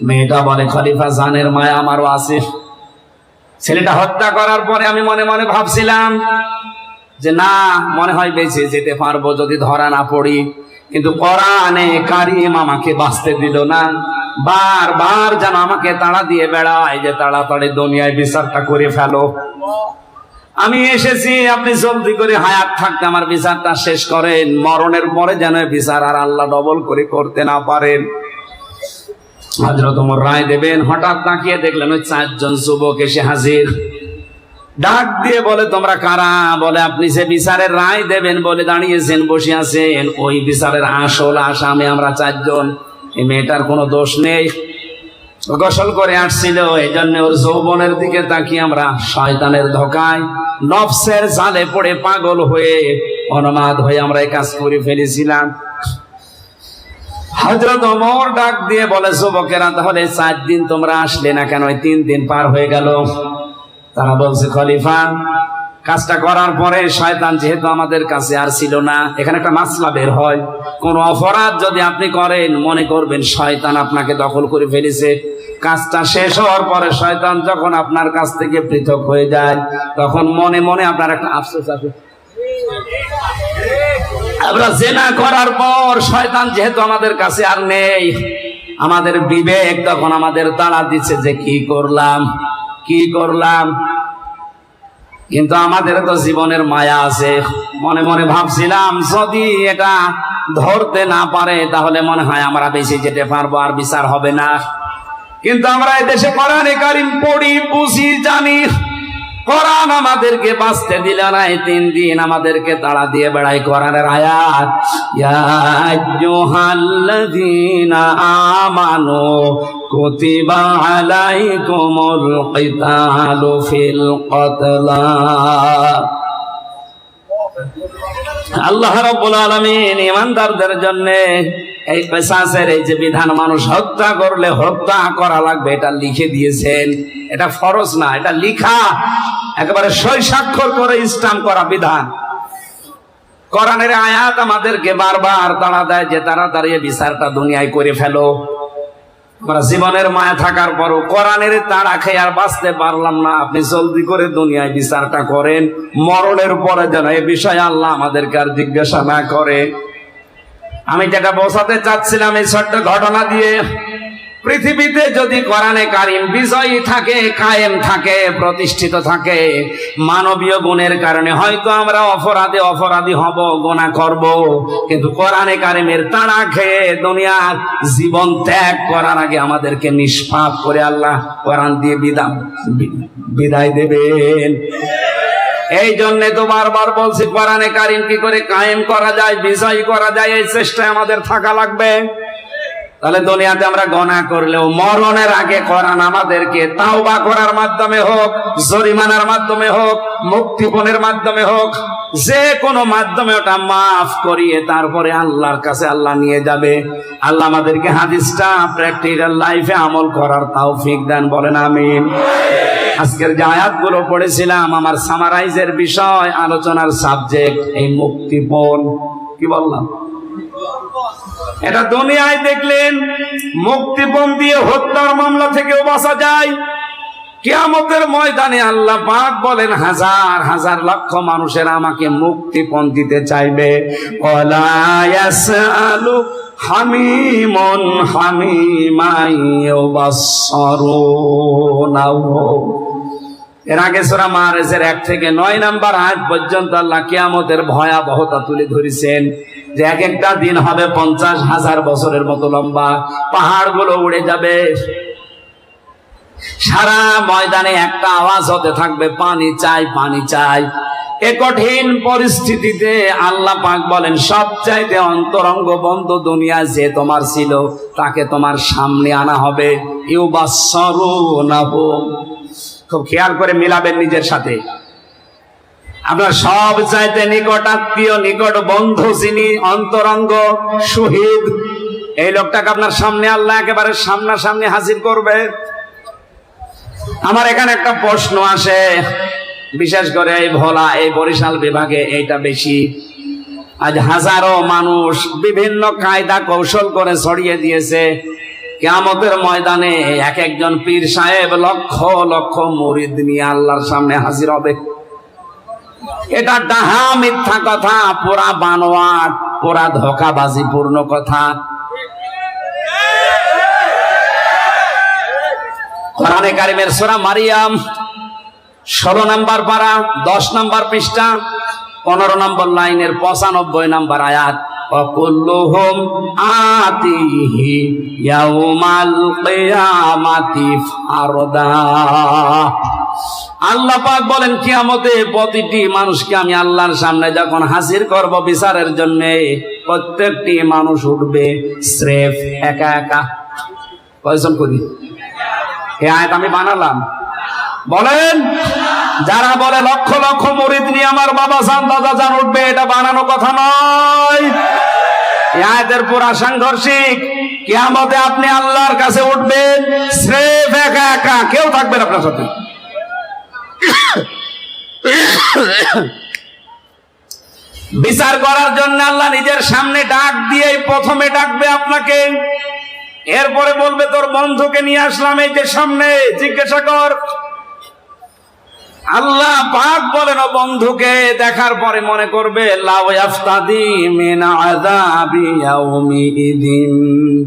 S1: মেয়েটা বলে, খলিফা জানের মায়া আমারও আছে। ছেলেটা হত্যা করার পরে আমি মনে মনে ভাবছিলাম যে না, মনে হয় বেঁচে যেতে পারবো যদি ধরা না পড়ি, কিন্তু কোরআনে কারীম আমাকে বাঁচতে দিল না। বারবার যেন আমাকে তাড়া দিয়ে বেড়ায় যে তাড়াতাড়ি দুনিয়ায় বিচারটা করে ফেলো। আমি এসেছি, আপনি জলদি করে হায়াত থাকতে আমার বিচারটা শেষ করেন, মরণের পরে যেন বিচার আর আল্লাহ ডবল করে করতে না পারেন। হযরত ওমর রায় দেবেন, হঠাৎ তাকিয়ে দেখলেন ওই 4 জন যুবক এসে হাজির। ডাক দিয়ে বলে, তোমরা কারা? বলে, আপনি যে বিচারের রায় দেবেন বলে দাঁড়িয়েছেন, বসে আছেন, ওই বিচারের আসল আসামি আমরা 4 জন। এই মেয়েটার কোনো দোষ নেই, গোসল করে আসছিল, এই জন্য ওর যৌবনের দিকে তাকিয়ে আমরা শয়তানের ধোকায় নফসের জালে পড়ে পাগল হয়ে উন্মাদ হয়ে আমরা এই কাজ করে ফেলেছিলাম। হযরত ওমর ডাক দিয়ে বলে, যুবকেরা তাহলে 4 দিন তোমরা আসলে না কেন? 3 দিন পার হয়ে গেল। তারা বলছে, খলিফা কাজটা করার পরে শয়তান যেহেতু আমাদের কাছে আর ছিল না, এখানে একটা মাসলা বের হয়, কোন অপরাধ যদি আপনি করেন মনে করবেন শয়তান আপনাকে দখল করে ফেলেছে, কাজটা শেষ হওয়ার পরে শয়তান যখন আপনার কাছ থেকে পৃথক হয়ে যায় তখন মনে মনে আপনার একটা আফসোস আছে। আমরা জেনা করার পর শয়তান যেহেতু আমাদের কাছে আর নেই, আমাদের বিবেক তখন আমাদের তাড়া দিচ্ছে যে কি করলাম। কিন্তু আমাদের তো জীবনের মায়া আছে। মনে মনে ভাবছিলাম যদি এটা ধরতে না পারে তাহলে মনে হয় আমরা বেঁচে যেতে পারবো, আর বিচার হবে না। কিন্তু আমরা এই দেশে কোরআনে কারীম পড়ি, বুঝি, জানি, কোরআন আমাদেরকে বাঁচতে দিল না। এই 3 দিন আমাদেরকে তাড়া দিয়ে বেড়াই কোরআনের আয়াত, ইয়া আইয়ুহাল্লাযীনা আমানু কুতিবা আলাইকুমুল কিতালু ফিল কতলা। আল্লাহ রাব্বুল আলামিন ঈমানদারদের জন্য এই কিসাসের এই যে বিধান, মানুষ হত্যা করলে হত্যা করা লাগবে, এটা লিখে দিয়েছেন। এটা ফরজ না, এটা লিখা, একেবারে সই স্বাক্ষর করে স্টাম্প করা বিধান। কোরআনের আয়াত আমাদেরকে বারবার তাড়া দেয় যে তাড়াতাড়ি বিচারটা দুনিয়ায় করে ফেলো। আমরা জীবনের মায়া থাকার পরও কোরআনের তাড়া খেয়ে আর বাঁচতে পারলাম না। আপনি জলদি করে দুনিয়ায় বিচারটা করেন, মরণের পরে যেন এই বিষয়ে আল্লাহ আমাদেরকে আর জিজ্ঞাসা না করে। আমি যেটা বোঝাতে চাচ্ছিলাম এই ছোট্ট ঘটনা দিয়ে, পৃথিবীতে যদি কোরআনে কারীম বিজয়ী থাকে, কায়েম থাকে, প্রতিষ্ঠিত থাকে, মানবীয় গুণের কারণে হয়তো আমরা অপরাধী হব, গুনাহ করব, কিন্তু কোরআনে কারীমের তাড়া খেয়ে দুনিয়ার জীবন ত্যাগ করার আগে আমাদেরকে নিষ্পাপ করে আল্লাহ কোরআন দিয়ে বিদায় দেবেন। এই জন্য তো বারবার বলছি কোরআনে কারীম কি করে কায়েম করা যায়, বিজয়ী করা যায়, এই চেষ্টায় আমাদের থাকা লাগবে। তাহলে দুনিয়াতে আমরা গুনাহ করলেও মরণের আগে কোরআন আমাদেরকে তাওবা করার মাধ্যমে হোক, জরিমানার মাধ্যমে হোক, মুক্তিপণের মাধ্যমে হোক, যে কোনো মাধ্যমে ওটা মাফ করিয়ে তারপরে আল্লাহর কাছে আল্লাহ নিয়ে যাবে। আল্লাহ আমাদেরকে হাদিসটা প্র্যাকটিক্যাল লাইফে আমল করার তৌফিক দেন, বলেন আমিন। আজকের যে আয়াতগুলো পড়েছিলাম আমার সামারাইজের বিষয়, আলোচনার সাবজেক্ট এই মুক্তিপণ। কি বললাম? এটা দুনিয়ায় দেখলেন মুক্তিপণ দিয়ে হত্যার মামলা থেকেও বাঁচা যায়। কিয়ামতের ময়দানে আল্লাহ পাক বলেন হাজার হাজার লক্ষ মানুষের আমাকে মুক্তিপণ দিতে চাইবে। ওয়ালা ইয়াসআলু হামিমুন হামিমান ইউবাসসিরুনাহু। এর আগে সূরা মাআরিজের 1 থেকে 9 নম্বর আয়াত পর্যন্ত আল্লাহ কিয়ামতের ভয়াবহতা তুলে ধরেছেন যে এক একটা দিন হবে 50,000 বছরের মতো লম্বা, পাহাড়গুলো উড়ে যাবে, সারা ময়দানে একটা আওয়াজ হতে থাকবে, পানি চাই, পানি চাই। এ কঠিন পরিস্থিতিতে আল্লাহ পাক বলেন সবচাইতে অন্তরঙ্গ বন্ধু দুনিয়া যে তোমার ছিল তাকে তোমার সামনে আনা হবে। ইউবাসসিরুনাহু, খুব খেয়াল করে মিলাবেন নিজের সাথে। আপনার সব চাইতে নিকট আত্মীয়, নিকট বন্ধু, যিনি অন্তরঙ্গ শহীদ, এই লোকটাকে আপনার সামনে আল্লাহ একেবারে সামনাসামনি হাজির করবে। আমার এখানে একটা প্রশ্ন আসে, বিশেষ করে এই ভোলা, এই বরিশাল বিভাগে এইটা বেশি। আজ হাজারো মানুষ বিভিন্ন কায়দা কৌশল করে ছড়িয়ে দিয়েছে কিয়ামতের ময়দানে এক একজন পীর সাহেব লক্ষ লক্ষ মুরিদ নিয়ে আল্লাহর সামনে হাজির হবে। এটা ডাহা মিথ্যা কথা, পুরা বানোয়াট, পুরা ধোঁকাবাজি পূর্ণ কথা। কোরআনে কারিমের সূরা মারিয়াম 16 নম্বর পারা 10 নম্বর পৃষ্ঠা 15 নম্বর লাইনের 95 নম্বর আয়াত, ওয়াকুল্লুহুম আতিহি ইয়াউমাল কিয়ামাতি ফারদা। আল্লাহ পাক বলেন কিয়ামতে প্রতিটি মানুষকে আমি আল্লাহর সামনে যখন হাজির করব বিচারের জন্য, প্রত্যেকটি মানুষ উঠবে স্রেফ একা একা। কয়জন করি এই আয়াত আমি বানালাম? বলেন, যারা বলে লক্ষ লক্ষ মুরিদ নিয়ে আমার বাবা জান দাদা জান উঠবে, এটা বানানো কথা নয়। এই আয়াতের পুরা সাংঘর্ষিক। কিয়ামতে আপনি আল্লাহর কাছে উঠবেন স্রেফ একা একা, কেউ থাকবে না আপনার সাথে। বিচার করার জন্য আল্লাহ নিজের সামনে ডাক দিয়ে প্রথমে ডাকবে আপনাকে, এরপরে বলবে তোর বন্ধুকে নিয়ে আসলাম এই যে সামনে, জিজ্ঞাসা কর। আল্লাহ পাক বলেন ও বন্ধুকে দেখার পরে মনে করবে লাউ ইয়াফতাদি মিন আযাবি ইয়াউমিদিন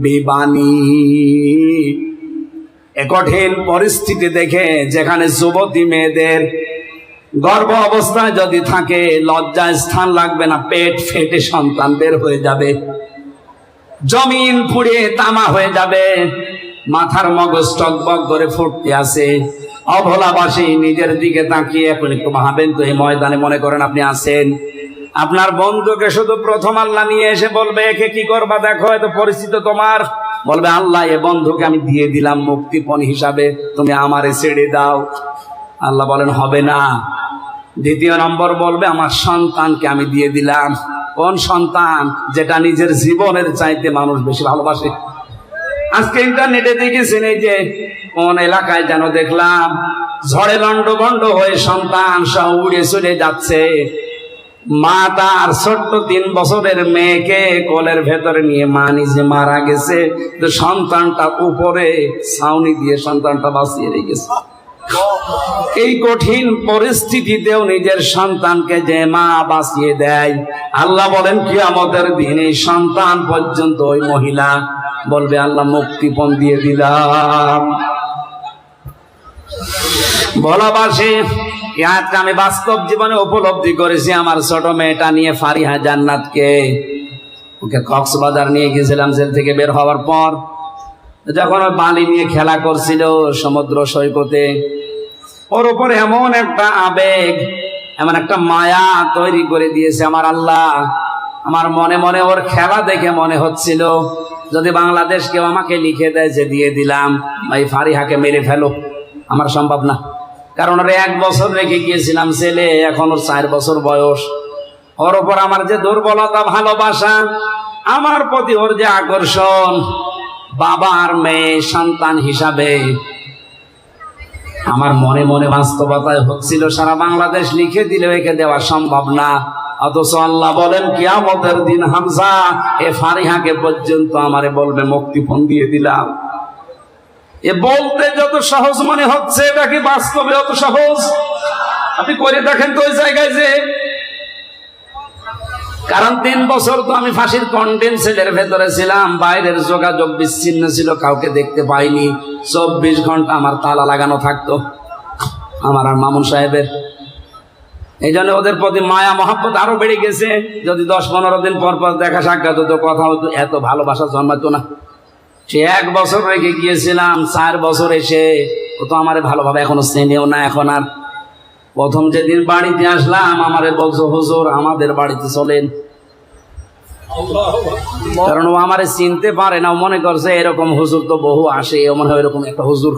S1: বিবানি। এ কঠিন পরিস্থিতি দেখে, যেখানে যুবতী মেয়েদের গর্ভ অবস্থায় যদি থাকে লজ্জায় স্থান লাগবে না, পেট ফেটে সন্তান বের হয়ে যাবে, জমিন পুড়ে তামা হয়ে যাবে, মাথার মগজ টকবক করে ফুটতে আছে। অভোলাবাসী নিজের দিকে তাকিয়ে এখন একটু ভাবেন তো, এই ময়দানে মনে করেন আপনি আছেন, আপনার বন্ধুকে শুধু প্রথম আল্লাহ নিয়ে এসে বলবে একে কি করবা দেখো, এত পরিচিত তোমার, বলবে আল্লাহ এ বন্ধুকে আমি দিয়ে দিলাম মুক্তিপণ হিসাবে, তুমি আমারে ছেড়ে দাও। আল্লাহ বলেন হবে না। দ্বিতীয় নম্বর বলবে আমার সন্তানকে আমি দিয়ে দিলাম। কোন সন্তান? যেটা নিজের জীবনের চাইতে মানুষ বেশি ভালোবাসে। আজকে ইন্টারনেটে দেখেছেন, এই যে কোন এলাকায় যেন দেখলাম ঝড়ে লন্ডভন্ড হয়ে সন্তান সব উড়ে চলে যাচ্ছে, মা তার ছোট্ট 3 বছরের মেয়েকে কোলের ভেতরে নিয়ে মা নিজে মারা গেছে, তো সন্তানটা উপরে ছাউনি দিয়ে সন্তানটা বাঁচিয়ে রেখেছে। এই কঠিন পরিস্থিতিতেও নিজের সন্তানকে যে মা বাঁচিয়ে দেয়, আল্লাহ বলেন কিয়ামতের দিন এই সন্তান পর্যন্ত ওই মহিলা বলবে আল্লাহ মুক্তিপণ দিয়ে দিলাম। বলাবাসী আমি বাস্তব জীবনে উপলব্ধি করেছি। আমার ছোট মেয়েটা নিয়ে ফারিহা জান্নাতকে, ওকে কক্সবাজার নিয়ে গেছিলাম জেল থেকে বের হওয়ার পর, যখন বালি নিয়ে খেলা করছিল সমুদ্র সৈকতে, ওর উপর এমন একটা আবেগ, এমন একটা মায়া তৈরি করে দিয়েছে আমার আল্লাহ। আমার মনে মনে ওর খেলা দেখে মনে হচ্ছিল যদি বাংলাদেশ কেউ আমাকে লিখে দেয় যে দিয়ে দিলাম ভাই ফারিহাকে মেরে ফেলো, আমার সম্ভব না। কারণ ওর 1 বছর রেখে গিয়েছিলাম ছেলে, এখন ওর 4 বছর বয়স। ওর ওপর আমার যে দুর্বলতা, ভালোবাসা, আমার প্রতি ওর যে আকর্ষণ, বাবার মেয়ে সন্তান হিসাবে আমার মনে মনে বাস্তবতায় হচ্ছিল সারা বাংলাদেশ লিখে দিলে একে দেওয়া সম্ভব না। অথচ আল্লাহ বলেন কিয়ামতের দিন হামজা এ ফারিহাকে পর্যন্ত আমারে বলবে মুক্তিপণ দিয়ে দিলাম। এ বলতে যত সহজ মনে হচ্ছে, এটা কি বাস্তবে অত সহজ? আপনি করে দেখেন তো ওই জায়গায় যে, কারণ 3 বছর তো আমি ফাঁসির কন্ডেম সেলের ভেতরে ছিলাম, বাইরের যোগাযোগ বিচ্ছিন্ন ছিল, কাউকে দেখতে পাইনি। 24 ঘন্টা আমার তালা লাগানো থাকতো, আমার আর মামুন সাহেবের। এই জন্য ওদের প্রতি মায়া মহব্বত আরো বেড়ে গেছে। যদি 10-15 দিন পর পর দেখা সাক্ষাৎ হতো, কথা হতো, এত ভালোবাসা জন্মাতো না। সে 1 বছর রেখে গিয়েছিলাম, 4 বছর এসে ও তো আমারে ভালোভাবে এখনো চেনেও না। এখন আর প্রথম যেদিন বাড়িতে আসলাম আমারে বলছো হুজুর আমাদের বাড়িতে চলেন, কারণ ও আমারে চিনতে পারে না। মনে করছে এরকম হুজুর তো বহু আসে, মনে হয় এরকম একটা হুজুর।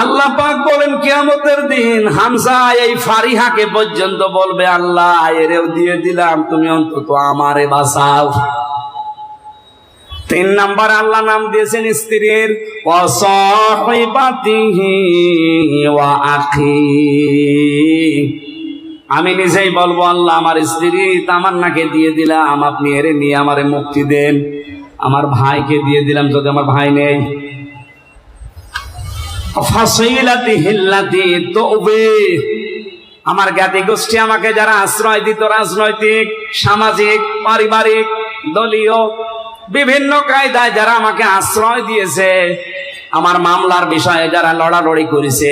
S1: আল্লাহ পাক বলেন কিয়ামতের দিন হামজা এই ফারিহাকে পর্যন্ত বলবে, আল্লাহ এরেও দিয়ে দিলাম, তুমি অন্তত আমারে বাঁচাও। 3 নাম্বার আল্লাহ নাম দিয়েছেন স্ত্রীর, ওয়া সাহিবাতিহি ওয়া আখি। আমি নিজেই বলবো, আল্লাহ আমার স্ত্রী তামান্নাকে দিয়ে দিলাম, আপনি এরে নিয়ে আমারে মুক্তি দেন। আমার ভাইকে দিয়ে দিলাম যদি আমার ভাই নেই। আমার জ্ঞাতি গোষ্ঠী আমাকে যারা আশ্রয় দিত, রাজনৈতিক, সামাজিক, পারিবারিক, দলীয় বিভিন্ন কায়দায় যারা আমাকে আশ্রয় দিয়েছে, আমার মামলার বিষয়ে যারা লড়ালড়ি করেছে,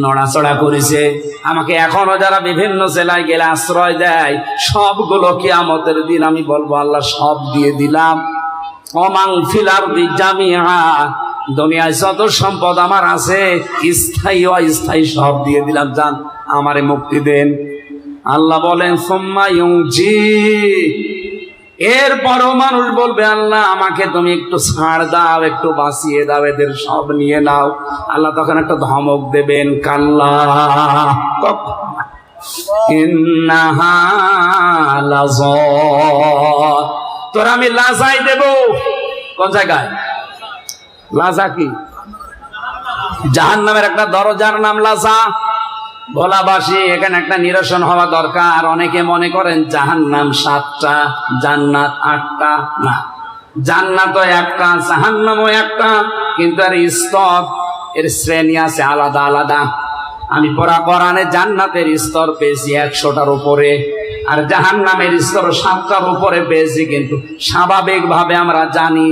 S1: নড়াচড়া করেছে, আমাকে এখনো যারা বিভিন্ন জেলায় গেলে আশ্রয় দেয়, সবগুলো কিয়ামতের দিন আমি বলবো, আল্লাহ সব দিয়ে দিলাম। ওমান ফিল আরদি জামিআ, দুনিয়ায় যত সম্পদ আমার আছে স্থায়ী অস্থায়ী সব দিয়ে দিলাম, যান আমারে মুক্তি দেন। আল্লাহ বলেন সুম্মা ইউনজি, এরপরও মানুষ বলবে, আল্লাহ আমাকে তুমি একটু ছাড় দাও, একটু বাঁচিয়ে দাও, এদের সব নিয়ে নাও। আল্লাহ তখন একটা ধমক দেবেন, কাল্লা ইন্নাহা লাযা, তোর আমি লাজাই দেব। কোন জায়গায় লাজা? কি জাহান্নামের একটা দরজার নাম লাজা। ভোলাবাসী, এখানে একটা নিরসন হওয়া দরকার। অনেকে মনে করেন জাহান্নাম 7টা, জান্নাত 8টা। না, জান্নাতও একটা, জাহান্নামও একটা, কিন্তু এর স্তর, এর শ্রেণী আছে আলাদা আলাদা। আমি পড়া কোরআনে জান্নাতের স্তর পেয়েছি 100টার উপরে, আর জাহান্নামের স্তর 7টার উপরে পেয়েছি। কিন্তু স্বাভাবিকভাবে আমরা জানি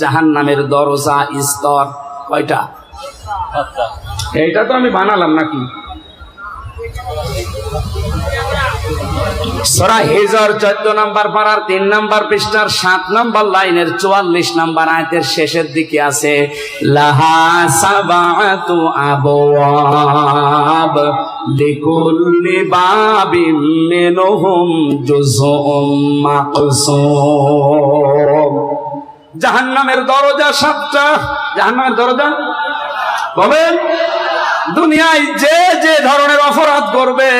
S1: জাহান্নামের দরজা স্তর কয়টা? এইটা তো আমি বানালাম নাকি? সূরা হিজর 14 নম্বর পারার 3 নম্বর পৃষ্ঠার 7 নম্বর লাইনের 44 নম্বর আয়াতের শেষের দিকে আছে, লাহা সাবাতু আবওয়াব লিকুল্লি বাবিম মিনহুম জুজউম মাকসুম। জাহান্নামের দরজা 7টা। জাহান্নামের দরজা বলেন, দুনিয়ায় যে যে ধরনের অপরাধ করবে,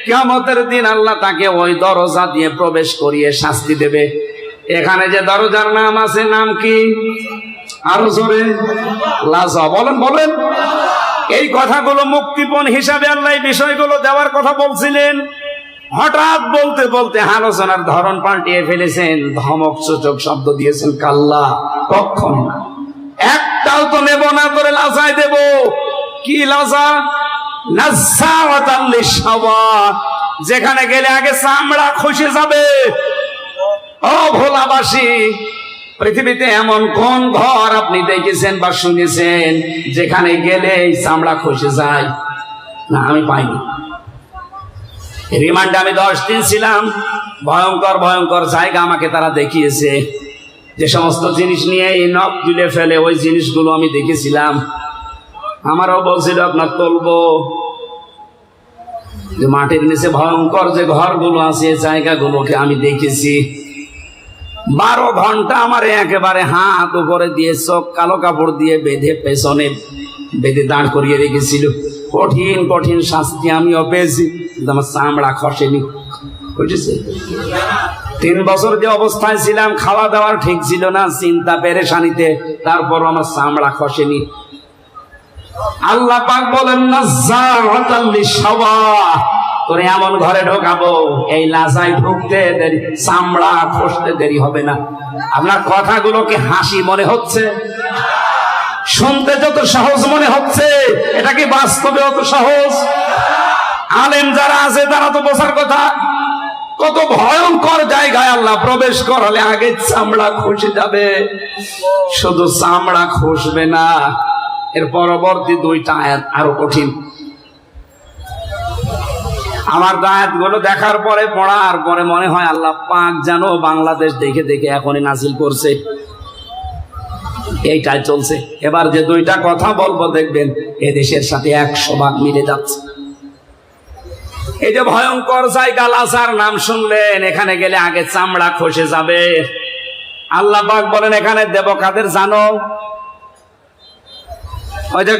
S1: কিয়ামতের দিন আল্লাহ তাকে ওই দরজা দিয়ে প্রবেশ করিয়ে শাস্তি দেবে। এখানে যে দরজার নাম আছে, নাম কি? আরো জোরে, লাজা। বলেন বলেন। এই কথাগুলো মুক্তিপণ হিসাবে আল্লাহ এই বিষয়গুলো দেওয়ার কথা বলছিলেন। হঠাৎ বলতে বলতে আলোচনার ধরন পাল্টিয়ে ফেলেছেন, ধমক সূচক শব্দ দিয়েছেন, কাল্লা, কখন না, একটাও তো নেব না, করে লাজায় দেব। কি লাজা? নাযাওয়াতাল লিশাওয়া, যেখানে গেলে আগে চামড়া খসে যাবে। ও ভোলাবাসী, পৃথিবীতে এমন কোন ঘর আপনি দেখেছেন বা শুনেছেন যেখানে গেলে চামড়া খসে যায়? না, আমি পাইনি। রিমান্ডে আমি 10 দিন ছিলাম। ভয়ঙ্কর ভয়ঙ্কর জায়গা আমাকে তারা দেখিয়েছে। যে সমস্ত জিনিস নিয়ে এই নখ তুলে ফেলে, ওই জিনিসগুলো আমি দেখেছিলাম। আমারও বলছিল আপনার তুলবো, যে মাটির নিচে ভয়ঙ্কর যে ঘরগুলো আছে, জায়গাগুলোকে আমি দেখেছি। 12 ঘন্টা আমার একেবারে হাত উপরে দিয়ে, চোখ কালো কাপড় দিয়ে বেঁধে, পেছনে বেঁধে দাঁড় করিয়ে রেখেছিল। কঠিন কঠিন শাস্তি আমিও পেয়েছি, কিন্তু আমার চামড়া খসেনি। বুঝেছে? 3 বছর যে অবস্থায় ছিলাম, খাওয়া দাওয়ার ঠিক ছিল না, চিন্তা পেরেশানিতে, তারপর আমার চামড়া খসেনি। আল্লাহ পাক বলেন, নাযাওয়াতাল লিশাওয়া, তোরে এমন ঘরে ঢোকাবো, এই লাজায় ঢুকতে দেরি, চামড়া খসতে দেরি হবে না। আপনার কথাগুলো কি হাসি মনে হচ্ছে? শুনতে যত সহজ মনে হচ্ছে, এটা কি বাস্তবে অত সহজ? আলেম যারা আছে তারা তো বোঝার কথা, কত ভয়ঙ্কর জায়গায় আল্লাহ প্রবেশ করালে আগে চামড়া খসে যাবে। শুধু চামড়া খসবে না, এর পরবর্তী 2টা আয়াত আরো কঠিন। আমার আয়াতগুলো দেখার পরে, পড়ার পরে মনে হয় আল্লাহ পাক জানো বাংলাদেশ দেখে দেখে এখনই নাজিল করছে। এইটাই চলছে। এবার যে 2টা কথা বলবো, দেখবেন এদেশের সাথে 100 ভাগ মিলে যাচ্ছে। এই যে ভয়ঙ্কর জায়গা, লাজার নাম শুনলেন, এখানে গেলে আগে চামড়া খসে যাবে। আল্লাহ পাক বলেন, এখানে দেব কাদের জানো? ওই যে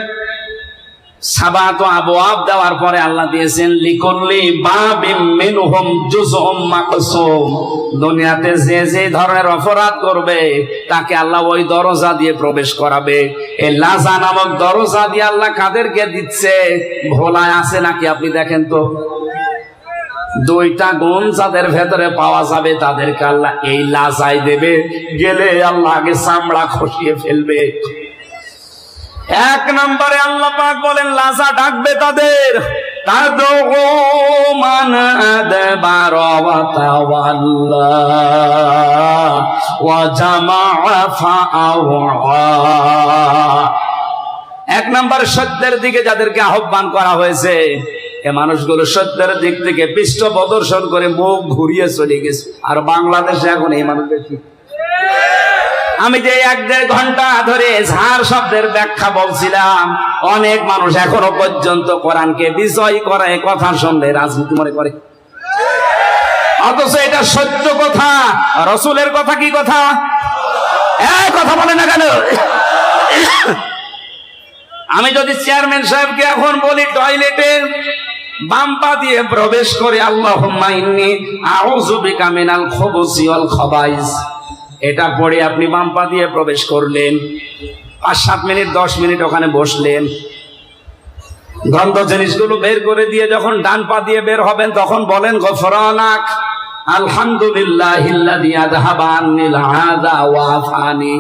S1: সাবাত আবওয়াব দেওয়ার পরে আল্লাহ দিয়েছেন লিকুল্লি বাবিম মিনহুম জুজউম মাকসুম। দুনিয়াতে যে যে ধরনের অপরাধ করবে তাকে আল্লাহ ওই দরজা দিয়ে প্রবেশ করাবে। এই লাজা নামক দরজা দিয়ে আল্লাহ কাদেরকে দিচ্ছে? ভোলায় আছে নাকি আপনি দেখেন তো। দুইটা গুণ যাদের ভেতরে পাওয়া যাবে তাদেরকে আল্লাহ এই লাজাই দেবে, গেলে আল্লাহ আগে চামড়া খসিয়ে ফেলবে। এক নম্বরে আল্লাহ পাক বলেন লাজা ডাকবে তাদের, তাদউ মান আদবার ওয়া তাওয়াল্লা ওয়া জামাআ ফাআওয়া। এক নম্বর সত্যের দিকে যাদেরকে আহ্বান করা হয়েছে, এ মানুষগুলো সত্যের দিক থেকে পৃষ্ঠ প্রদর্শন করে মুখ ঘুরিয়ে চলে গেছে। আর বাংলাদেশে এখন এই মানুষ বেশি। আমি যে 1-1.5 ঘন্টা ধরে ঝাড় শব্দের ব্যাখ্যা বলছিলাম, অনেক মানুষ এখনো পর্যন্ত কোরআনকে বিজয় করে কথা শুনলে রাজনীতি মনে করে, অথচ এটা সত্য কথা। রসুলের কথা কি কথা? কথা বলে না কেন? আমি যদি চেয়ারম্যান সাহেবকে এখন বলি টয়লেটে বাম পা দিয়ে প্রবেশ করে আল্লাহুম্মা ইন্নী আউযু বিকা মিনাল খুবুসি ওয়াল খাবাইস, এটা পড়ে আপনি বাম পা দিয়ে প্রবেশ করলেন, 5-7 মিনিট 10 মিনিট ওখানে বসলেন, গন্ধ জিনিসগুলো বের করে দিয়ে যখন ডান পা দিয়ে বের হবেন তখন বলেন গফরানাক আলহামদুলিল্লাহিল্লাযী আযহাবা আন্নিল আযা ওয়া আফানি।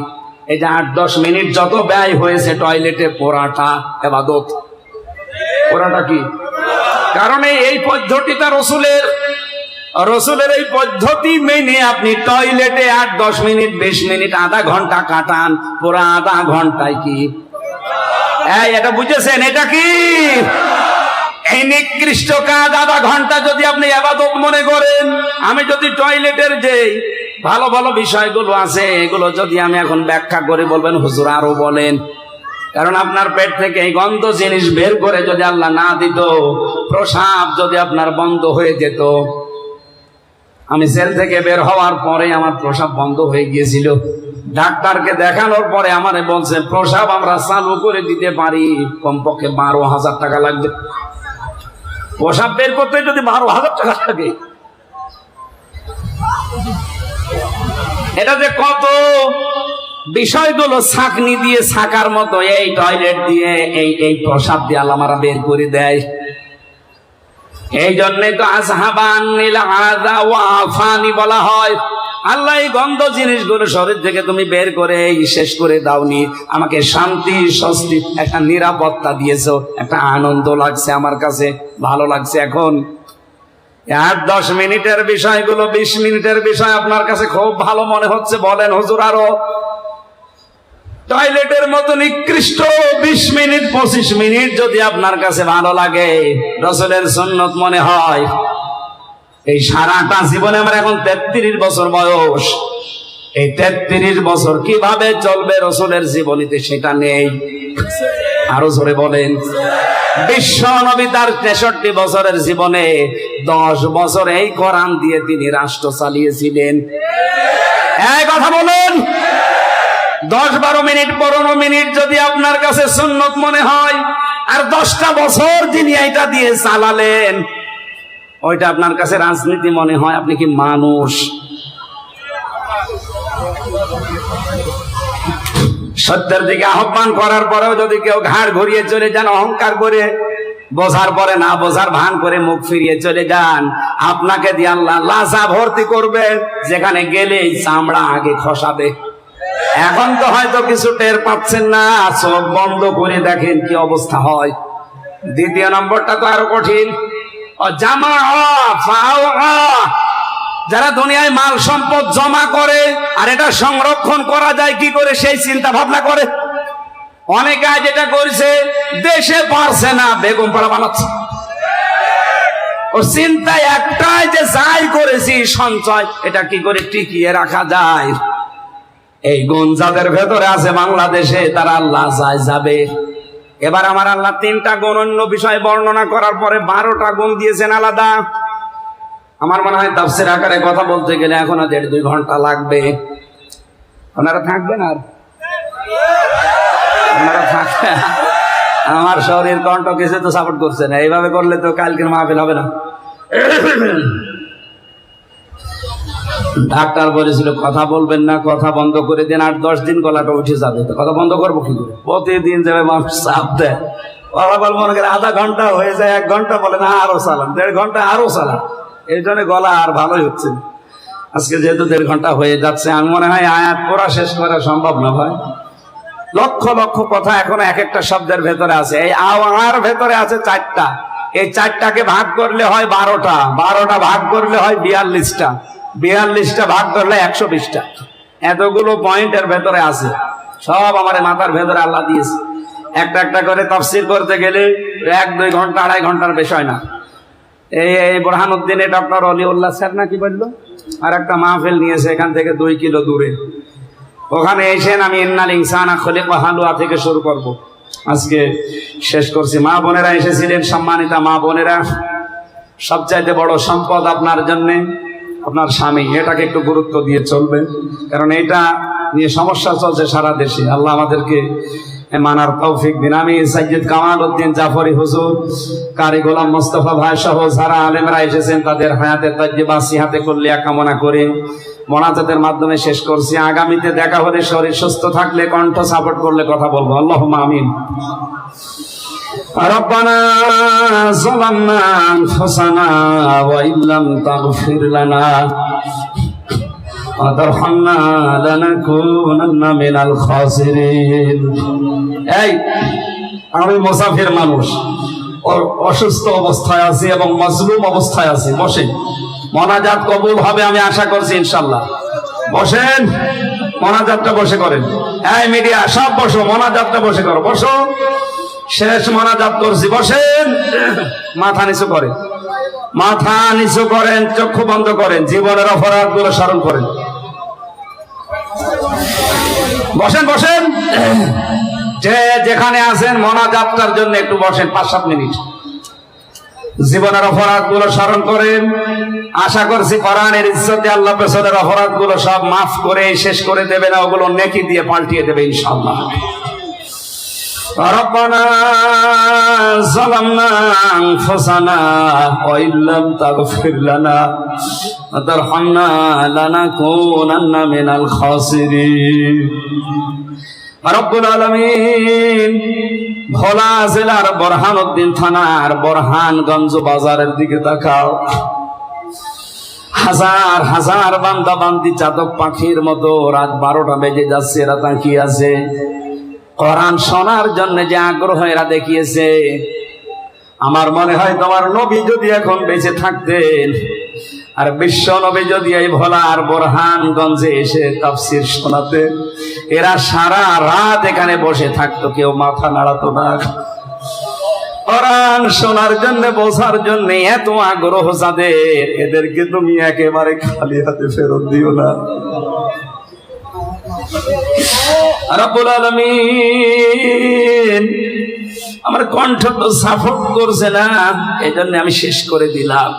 S1: এটা 8-10 মিনিট যত ব্যয় হয়েছে টয়লেটে পোড়াটা ইবাদত। পোড়াটা কি? কারণ এই পদ্ধতিটা রসুলের এই পদ্ধতি মেনে আপনি টয়লেটে 8-10 মিনিট 20 মিনিট আধা ঘন্টা কাটান, পুরা আধা ঘন্টায় কি এটা বুঝেছেন? এটা কি এই নিকৃষ্ট কাজ? আধা ঘন্টা যদি আপনি ইবাদত মনে করেন, আমি যদি টয়লেটের যে ভালো ভালো বিষয়গুলো আছে এগুলো যদি আমি এখন ব্যাখ্যা করে বলবেন হুজুর আরো বলেন, কারণ আপনার পেট থেকে এই গন্ধ জিনিস বের করে যদি আল্লাহ না দিত, প্রসাব যদি আপনার বন্ধ হয়ে যেত। আমি জেল থেকে বের হওয়ার পরে আমার প্রসাব বন্ধ হয়ে গিয়েছিল, ডাক্তারকে দেখানোর পরে আমারে বলছে প্রসাব আমরা চালু করে দিতে পারি, কমপক্ষে 12,000 টাকা লাগবে। প্রসাব বের করতে যদি 12,000 টাকা লাগে, এটা যে কত বিষয়গুলো ছাকনি দিয়ে ছাকার মতো এই টয়লেট দিয়ে এই প্রসাব দিয়ে আল্লাহ আমারা বের করে দেয়। এই জন্যই তো আযহাবা আন্নিল আযা ওয়া আফানি বলা হয়। আল্লাহ এই গন্ধ জিনিসগুলো শরীর থেকে তুমি বের করে শেষ করে দাওনি, আমাকে শান্তি স্বস্তি একটা নিরাপত্তা দিয়েছো, একটা আনন্দ লাগছে, আমার কাছে ভালো লাগছে। এখন 8-10 মিনিটের বিষয়গুলো 20 মিনিটের বিষয় আপনার কাছে খুব ভালো মনে হচ্ছে, বলেন হুজুর আরো। টয়লেটের মতো নিকৃষ্ট 20 মিনিট 25 মিনিট যদি আপনার কাছে ভালো লাগে, রসুলের সুন্নত মনে হয়, এই সারাটা জীবনে আমার এখন 33 বছর বয়স, এই 33 বছর কিভাবে চলবে রসুলের জীবনীতে সেটা নেই। আরো জোরে বলেন। বিশ্ব নবী তার 63 বছরের জীবনে 10 বছর এই কোরআন দিয়ে তিনি রাষ্ট্র চালিয়েছিলেন। এই কথা বলুন। 10-12 মিনিট 15 মিনিট যদি আপনার কাছে সুন্নত মনে হয়, আর 10টা বছর যিনি এটা দিয়ে চালালেন ওইটা আপনার কাছে রাজনীতি মনে হয়, আপনি কি মানুষ? সত্যের দিকে আহ্বান করার পরেও যদি কেউ ঘাড় ঘুরিয়ে চলে যান, অহংকার করে, বোঝার পরে না বোঝার ভান করে মুখ ফিরিয়ে চলে যান, আপনাকে দিয়ে আল্লাহ লাজা ভর্তি করবে, যেখানে গেলেই চামড়া আগে খসাবে। এখন তো হয়তো কিছু টের পাচ্ছেন না, চোখ বন্ধ করে দেখেন কি অবস্থা হয়। দ্বিতীয় নম্বরটা তো আরো কঠিন। যারা দুনিয়ায় মাল সম্পদ জমা করে আর এটা সংরক্ষণ করা যায় কি করে সেই চিন্তা ভাবনা করে। অনেকে আজ এটা করছে, দেশে পারছে না, বেগম পাড়া বানাচ্ছে। ও চিন্তা একটাই যে যাই করেছি সঞ্চয়, এটা কি করে টিকিয়ে রাখা যায়। এই গুণ যাদের ভেতরে আছে বাংলাদেশে, তারা আল্লাহ যায় যাবে। এবার আমার আল্লাহ 3টা গুণ অন্য বিষয় বর্ণনা করার পরে 12টা গুণ দিয়েছেন আলাদা। আমার মনে হয় তাফসীর আকারে কথা বলতে গেলে এখনো 1.5-2 ঘন্টা লাগবে। আপনারা থাকবেন? আর আপনারা থাকবেন? আমার শরীর কণ্ঠ কিছু তো সাপোর্ট করছে না, এইভাবে করলে তো কালকের মাহফিল হবে না। ডাক্তার বলেছিল কথা বলবেন না, কথা বন্ধ করে দিন, 8-10 দিন গলাটা উঠে যাবে। তো কথা বন্ধ করবো কি করে? প্রতিদিন যাবে মানুষ চাপ দেয়, কথা বল মনে করে আধা ঘন্টা হয়ে যায়, 1 ঘন্টা বলে না আরো চালান, 1.5 ঘন্টা আরো চালান। এই জন্য গলা আর ভালোই হচ্ছে না। আজকে যেহেতু 1.5 ঘন্টা হয়ে যাচ্ছে, আমি মনে হয় আয়াত পড়া শেষ করা সম্ভব না ভাই। লক্ষ লক্ষ কথা এখনো এক একটা শব্দের ভেতরে আছে। এই আর ভেতরে আছে 4টা, এই 4টাকে ভাগ করলে হয় 12টা, 12টা ভাগ করলে হয় 42টা, 42টা ভাগ করলে 120টা। এতগুলো পয়েন্টের ভেতরে আছে, সব আমার মাথার ভেতরে আল্লাহ দিয়েছে। একটা একটা করে তাফসীর করতে গেলে 1-2 ঘন্টা 2.5 ঘন্টার বিষয় না। এই বোরহানুদ্দিনে ডক্টর অলিউল্লাহ স্যার না কি বললো, আর একটা মাহফিল নিয়েছে এখান থেকে 2 কিলো দূরে, ওখানে এসেন। আমি ইন্নাল ইনসানা খুলিকা হালুয়া থেকে শুরু করব, আজকে শেষ করছি। মা বোনেরা এসেছিলেন, সম্মানিতা মা বোনেরা, সবচাইতে বড় সম্পদ আপনার জন্যে আপনার স্বামী, এটাকে একটু গুরুত্ব দিয়ে চলবে, কারণ এটা নিয়ে সমস্যা চলছে সারা দেশে। আল্লাহ আমাদেরকে মানার তৌফিক দিন। আমি সৈয়দ কামাল উদ্দিন জাফরি হুজুর, কারি গোলাম মোস্তফা ভাই সহ যারা আলেমরা এসেছেন তাদের হায়াতে তাজ্জিবা সিহাতে কুল্লিয়া কামনা করে মোনাজাতের মাধ্যমে শেষ করছি। আগামীতে দেখা হলে শরীর সুস্থ থাকলে, কণ্ঠ সাপোর্ট করলে কথা বলবো। আল্লাহুম্মা আমিন। রব্বানা যালামনা আনফুসানা ওয়া ইল্লাম তাগফির লানা ওয়া তারহামনা লানাকুনান্না মিনাল খাসিরিন। এই আমি মুসাফির মানুষ, অসুস্থ অবস্থায় আছি এবং মাজলুম অবস্থায় আছি। বসেন, মোনাজাত কবুল হবে আমি আশা করছি ইনশাআল্লাহ। বসেন, মোনাজাতটা বসে করেন। এই মিডিয়া সব বসো, মোনাজাতটা বসে করো, বসো। শেষ মোনাজাত করছি, বসেন। মাথা নিচু করেন, মাথা নিচু করেন, চক্ষু বন্ধ করেন, জীবনের অপরাধগুলো স্মরণ করেন। বসেন বসেন, যে যেখানে আছেন মোনাজাতটার জন্য একটু বসেন 5-7 মিনিট। জীবনের অপরাধ গুলো স্মরণ করেন। আশা করছি কোরআনের ইজ্জতে আল্লাহ পেছনের অপরাধ গুলো সব মাফ করে শেষ করে দেবে না, ওগুলো নেকি দিয়ে পাল্টিয়ে দেবে ইনশাআল্লাহ। রব্বানা যালামনা আনফুসানা ওয়া ইল্লাম তাগফির লানা ওয়া তারহামনা লানাকুনান্না মিনাল খাসিরিন। রব্বুল আলামিন ভোলা জেলার বোরহানউদ্দিন থানার বোরহানগঞ্জ বাজারের দিকে তাকাও। হাজার হাজার বান্দা বান্দি চাতক পাখির মতো রাত 12টা বেজে যাচ্ছে, এরা তাকিয়ে আছে। কোরআন শোনার জন্য যে আগ্রহ এরা দেখিয়েছে, আমার মনে হয় তোমার নবী যদি এখন বেঁচে থাকতেন, আর বিশ্ব নবী যদি এই ভোলার বোরহানগঞ্জে এসে তাফসীর শোনাতে, এরা সারা রাত এখানে বসে থাকতো, কেউ মাথা নাড়াতো না। কোরআন শোনার জন্য, বোঝার জন্য এত আগ্রহ যাদের, এদেরকে তুমি একেবারে খালি হাতে ফেরত দিও না। রব্বুল আলামিন আমার কণ্ঠ তো সাপোর্ট করছে না, এই জন্য আমি শেষ করে দিলাম।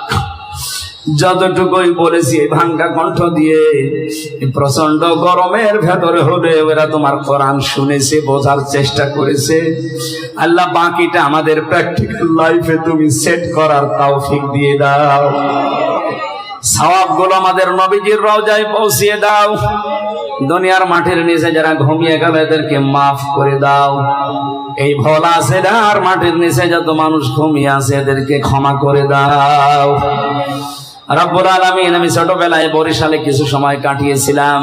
S1: যতটুকুই বলেছি ভাঙ্গা কণ্ঠ দিয়ে, প্রচন্ড গরমের ভেতরে হলে ওরা তোমার কোরআন শুনেছে, বোঝার চেষ্টা করেছে। আল্লাহ বাকিটা আমাদের প্র্যাকটিক্যাল লাইফে তুমি সেট করার তৌফিক দিয়ে দাও। সওয়াবগুলো আমাদের নবীজির রওজায় পৌঁছিয়ে দাও। দুনিয়ার মাঠের নিচে যারা ঘুমিয়ে গেল এদেরকে মাফ করে দাও। এই ভোলা জেলার মাঠের নিচে যত মানুষ ঘুমিয়ে আছে এদেরকে ক্ষমা করে দাও। রব্বুল আলামিন, আমি ছোটবেলায় বরিশালে কিছু সময় কাটিয়েছিলাম।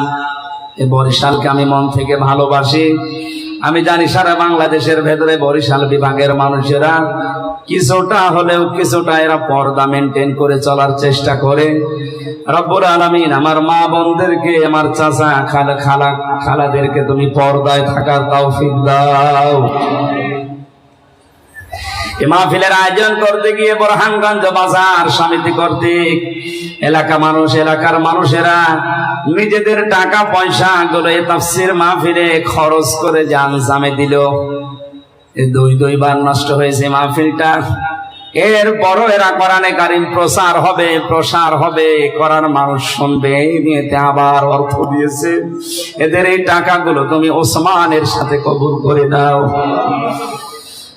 S1: এই বরিশালকে আমি মন থেকে ভালোবাসি। আমি জানি সারা বাংলাদেশের ভেতরে বরিশাল বিভাগের মানুষেরা কিছুটা হলেও কিছুটা এরা পর্দা মেনটেন করে চলার চেষ্টা করে। রব্বুল আলামিন আমার মা বোনদেরকে, আমার চাচা খালাদেরকে তুমি পর্দায় থাকার তৌফিক দাও। এই মাহফিলের আয়োজন করতে গিয়ে বোরহানগঞ্জ বাজার সমিতি কর্তৃক এলাকার মানুষেরা নিজেদের টাকা পয়সা গুলো তাফসীর মাহফিলে খরচ করে জান জামে দিল। এই 2বার নষ্ট হয়েছে মাহফিলটা। এরপরও এরা কোরআনে কারীম প্রসার হবে, কোরআন মানুষ শুনবে, এই নিয়েতে আবার অর্থ দিয়েছে। এদের এই টাকাগুলো তুমি ওসমানের সাথে কবুল করে দাও।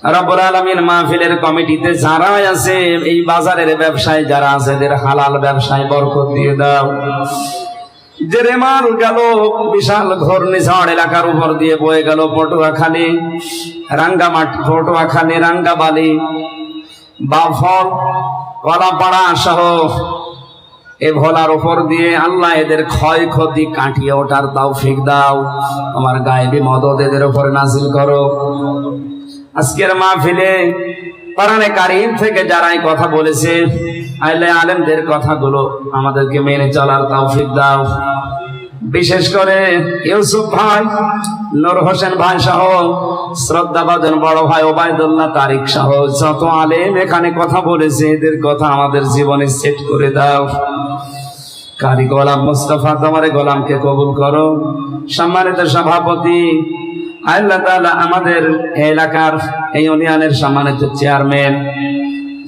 S1: রব্বুল আলামিন মাহফিলের কমিটিতে যারা আছে, এই বাজারের ব্যবসায় যারা আছে, এদের হালাল ব্যবসায় বরকত দিয়ে দাও। যে রেমাল গেল বিশাল ঘূর্ণিঝড় এলাকার উপর দিয়ে বয়ে গেল, পটুয়াখালী, রাঙ্গামাটি, পটুয়াখালী, রাঙ্গাবালি, বাফল, কলাপাড়া সহ এ ভোলার উপর দিয়ে আল্লাহ এদের ক্ষয়ক্ষতি কাটিয়ে ওঠার তৌফিক দাও। আমার গায়েবী মদদ এদের উপর নাজিল করো। আজকের মাহফিলে কোরআনে কারীম থেকে যারাই কথা বলেছে, আহলে আলেমদের কথাগুলো আমাদেরকে মেনে চলার তৌফিক দাও। বিশেষ করে ইউসুফ ভাই, নূর হোসেন ভাই সহ শ্রদ্ধাভাজন বড় ভাই ওবায়দুল্লাহ তারিক সহ যত আলেম এখানে কথা বলেছে, এদের কথা আমাদের জীবনে সেট করে দাও। কারি গোলাম মুস্তাফা তোমার গোলামকে কবুল করো। সম্মানিত সভাপতি, আল্লাহ তাআলা আমাদের এলাকার এই ইউনিয়নের সম্মানিত চেয়ারম্যান,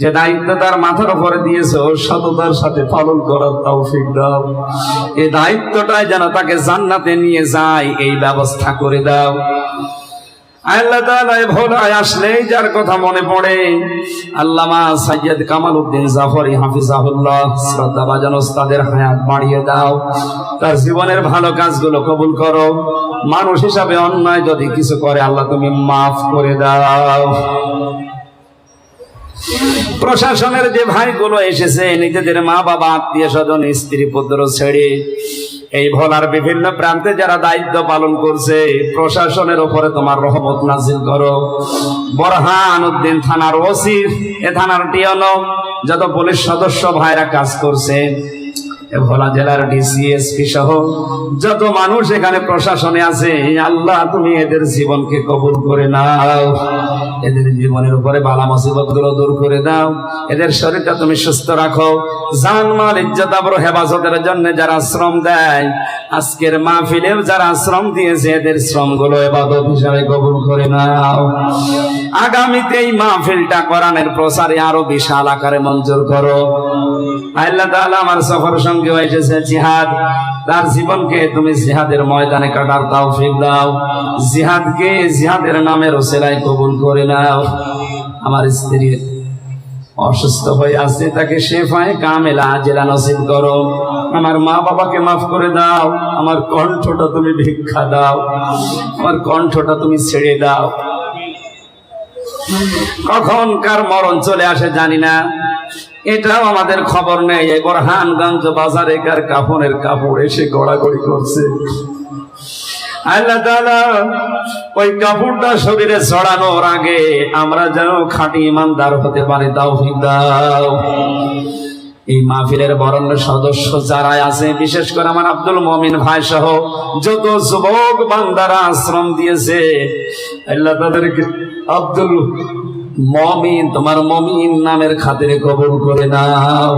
S1: যে দায়িত্ব তার মাথার উপরে দিয়েছে, ও সততার সাথে পালন করার তৌফিক দাও। এই দায়িত্বটাই যেন তাকে জান্নাতে নিয়ে যায়, এই ব্যবস্থা করে দাও। আল্লাহ তাআলা ভোলায় আসলেই যার কথা মনে পড়ে, আল্লামা সৈয়দ কামাল উদ্দিন জাফরি হাফিজাহুল্লাহ, শ্রদ্ধাভাজন ওস্তাদের হায়াত বাড়িয়ে দাও। তার জীবনের ভালো কাজগুলো কবুল করো। মানুষ হিসাবে অন্যায় যদি কিছু করে, আল্লাহ তুমি মাফ করে দাও। প্রশাসনের যে ভাইগুলো এসেছে, নিজেদের মা বাবা, আত্মীয় স্বজন, স্ত্রী পুত্র ছেড়ে এই ভোলার বিভিন্ন প্রান্তে যারা দায়িত্ব পালন করছে, প্রশাসনের উপরে তোমার রহমত নাজিল করো। বোরহান উদ্দিন থানার ওসি, এ থানার টিওনো, যত পুলিশ সদস্য ভাইরা কাজ করছে, ভোলা জেলার ডিসিএসপি সহ যত মানুষ এখানে প্রশাসনে আছে, আল্লাহ তুমি এদের জীবনকে কবুল করে নাও। এদের জীবনের উপরে বালা মুসিবত গুলো দূর করে দাও। এদের শরীরটা তুমি সুস্থ রাখো। জান মাল ইজ্জত আবরু হেফাজতের জন্য যারা শ্রম দেয়, আজকের মাহফিলেও যারা শ্রম দিয়েছে, এদের শ্রম গুলো ইবাদত হিসাবে কবুল করে নাও। আগামীতে এই মাহফিলটা কোরআনের প্রসারে আরো বিশাল আকারে মঞ্জুর করো। আল্লাহ তাআলা আমার সফর সঙ্গে এসেছে জিহাদ, তার জীবনকে তুমি জিহাদের ময়দানে কাটার তৌফিক দাও। জিহাদকে জিহাদের নামের ওসিলায় কবুল করে নাও। আমার স্ত্রী অসুস্থ হয়ে আছে, তাকে শেফায়ে কামেলা আজেলা নসিব করো। আমার মা বাবাকে মাফ করে দাও। আমার কণ্ঠটা তুমি ভিক্ষা দাও, আমার কণ্ঠটা তুমি ছেড়ে দাও। কখন কার মরণ চলে আসে জানি না, এটাও আমাদের খবর নেই। এই বোরহানগঞ্জ বাজারে কার কাফনের কাপড় এসে গড়াগড়ি করছে, আল্লাহ তাআলা ওই কাপড়টা শরীরে ছড়ানোর আগে আমরা যেন খাঁটি ইমানদার হতে পারি, তৌফিক দাও। এই মাহফিলের বরেণ্য সদস্য যারা আছে, বিশেষ করে আমার আব্দুল মমিন ভাই সহ যত যুবক বান্দারা আশ্রম দিয়েছে, আল্লাহ তাদেরকে আব্দুল মমিন, তোমার মমিন নামের খাতিরে কবুল করে নাও।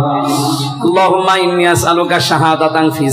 S1: আল্লাহুম্মা ইন্নী আসআলুকা শাহাদাতান ফি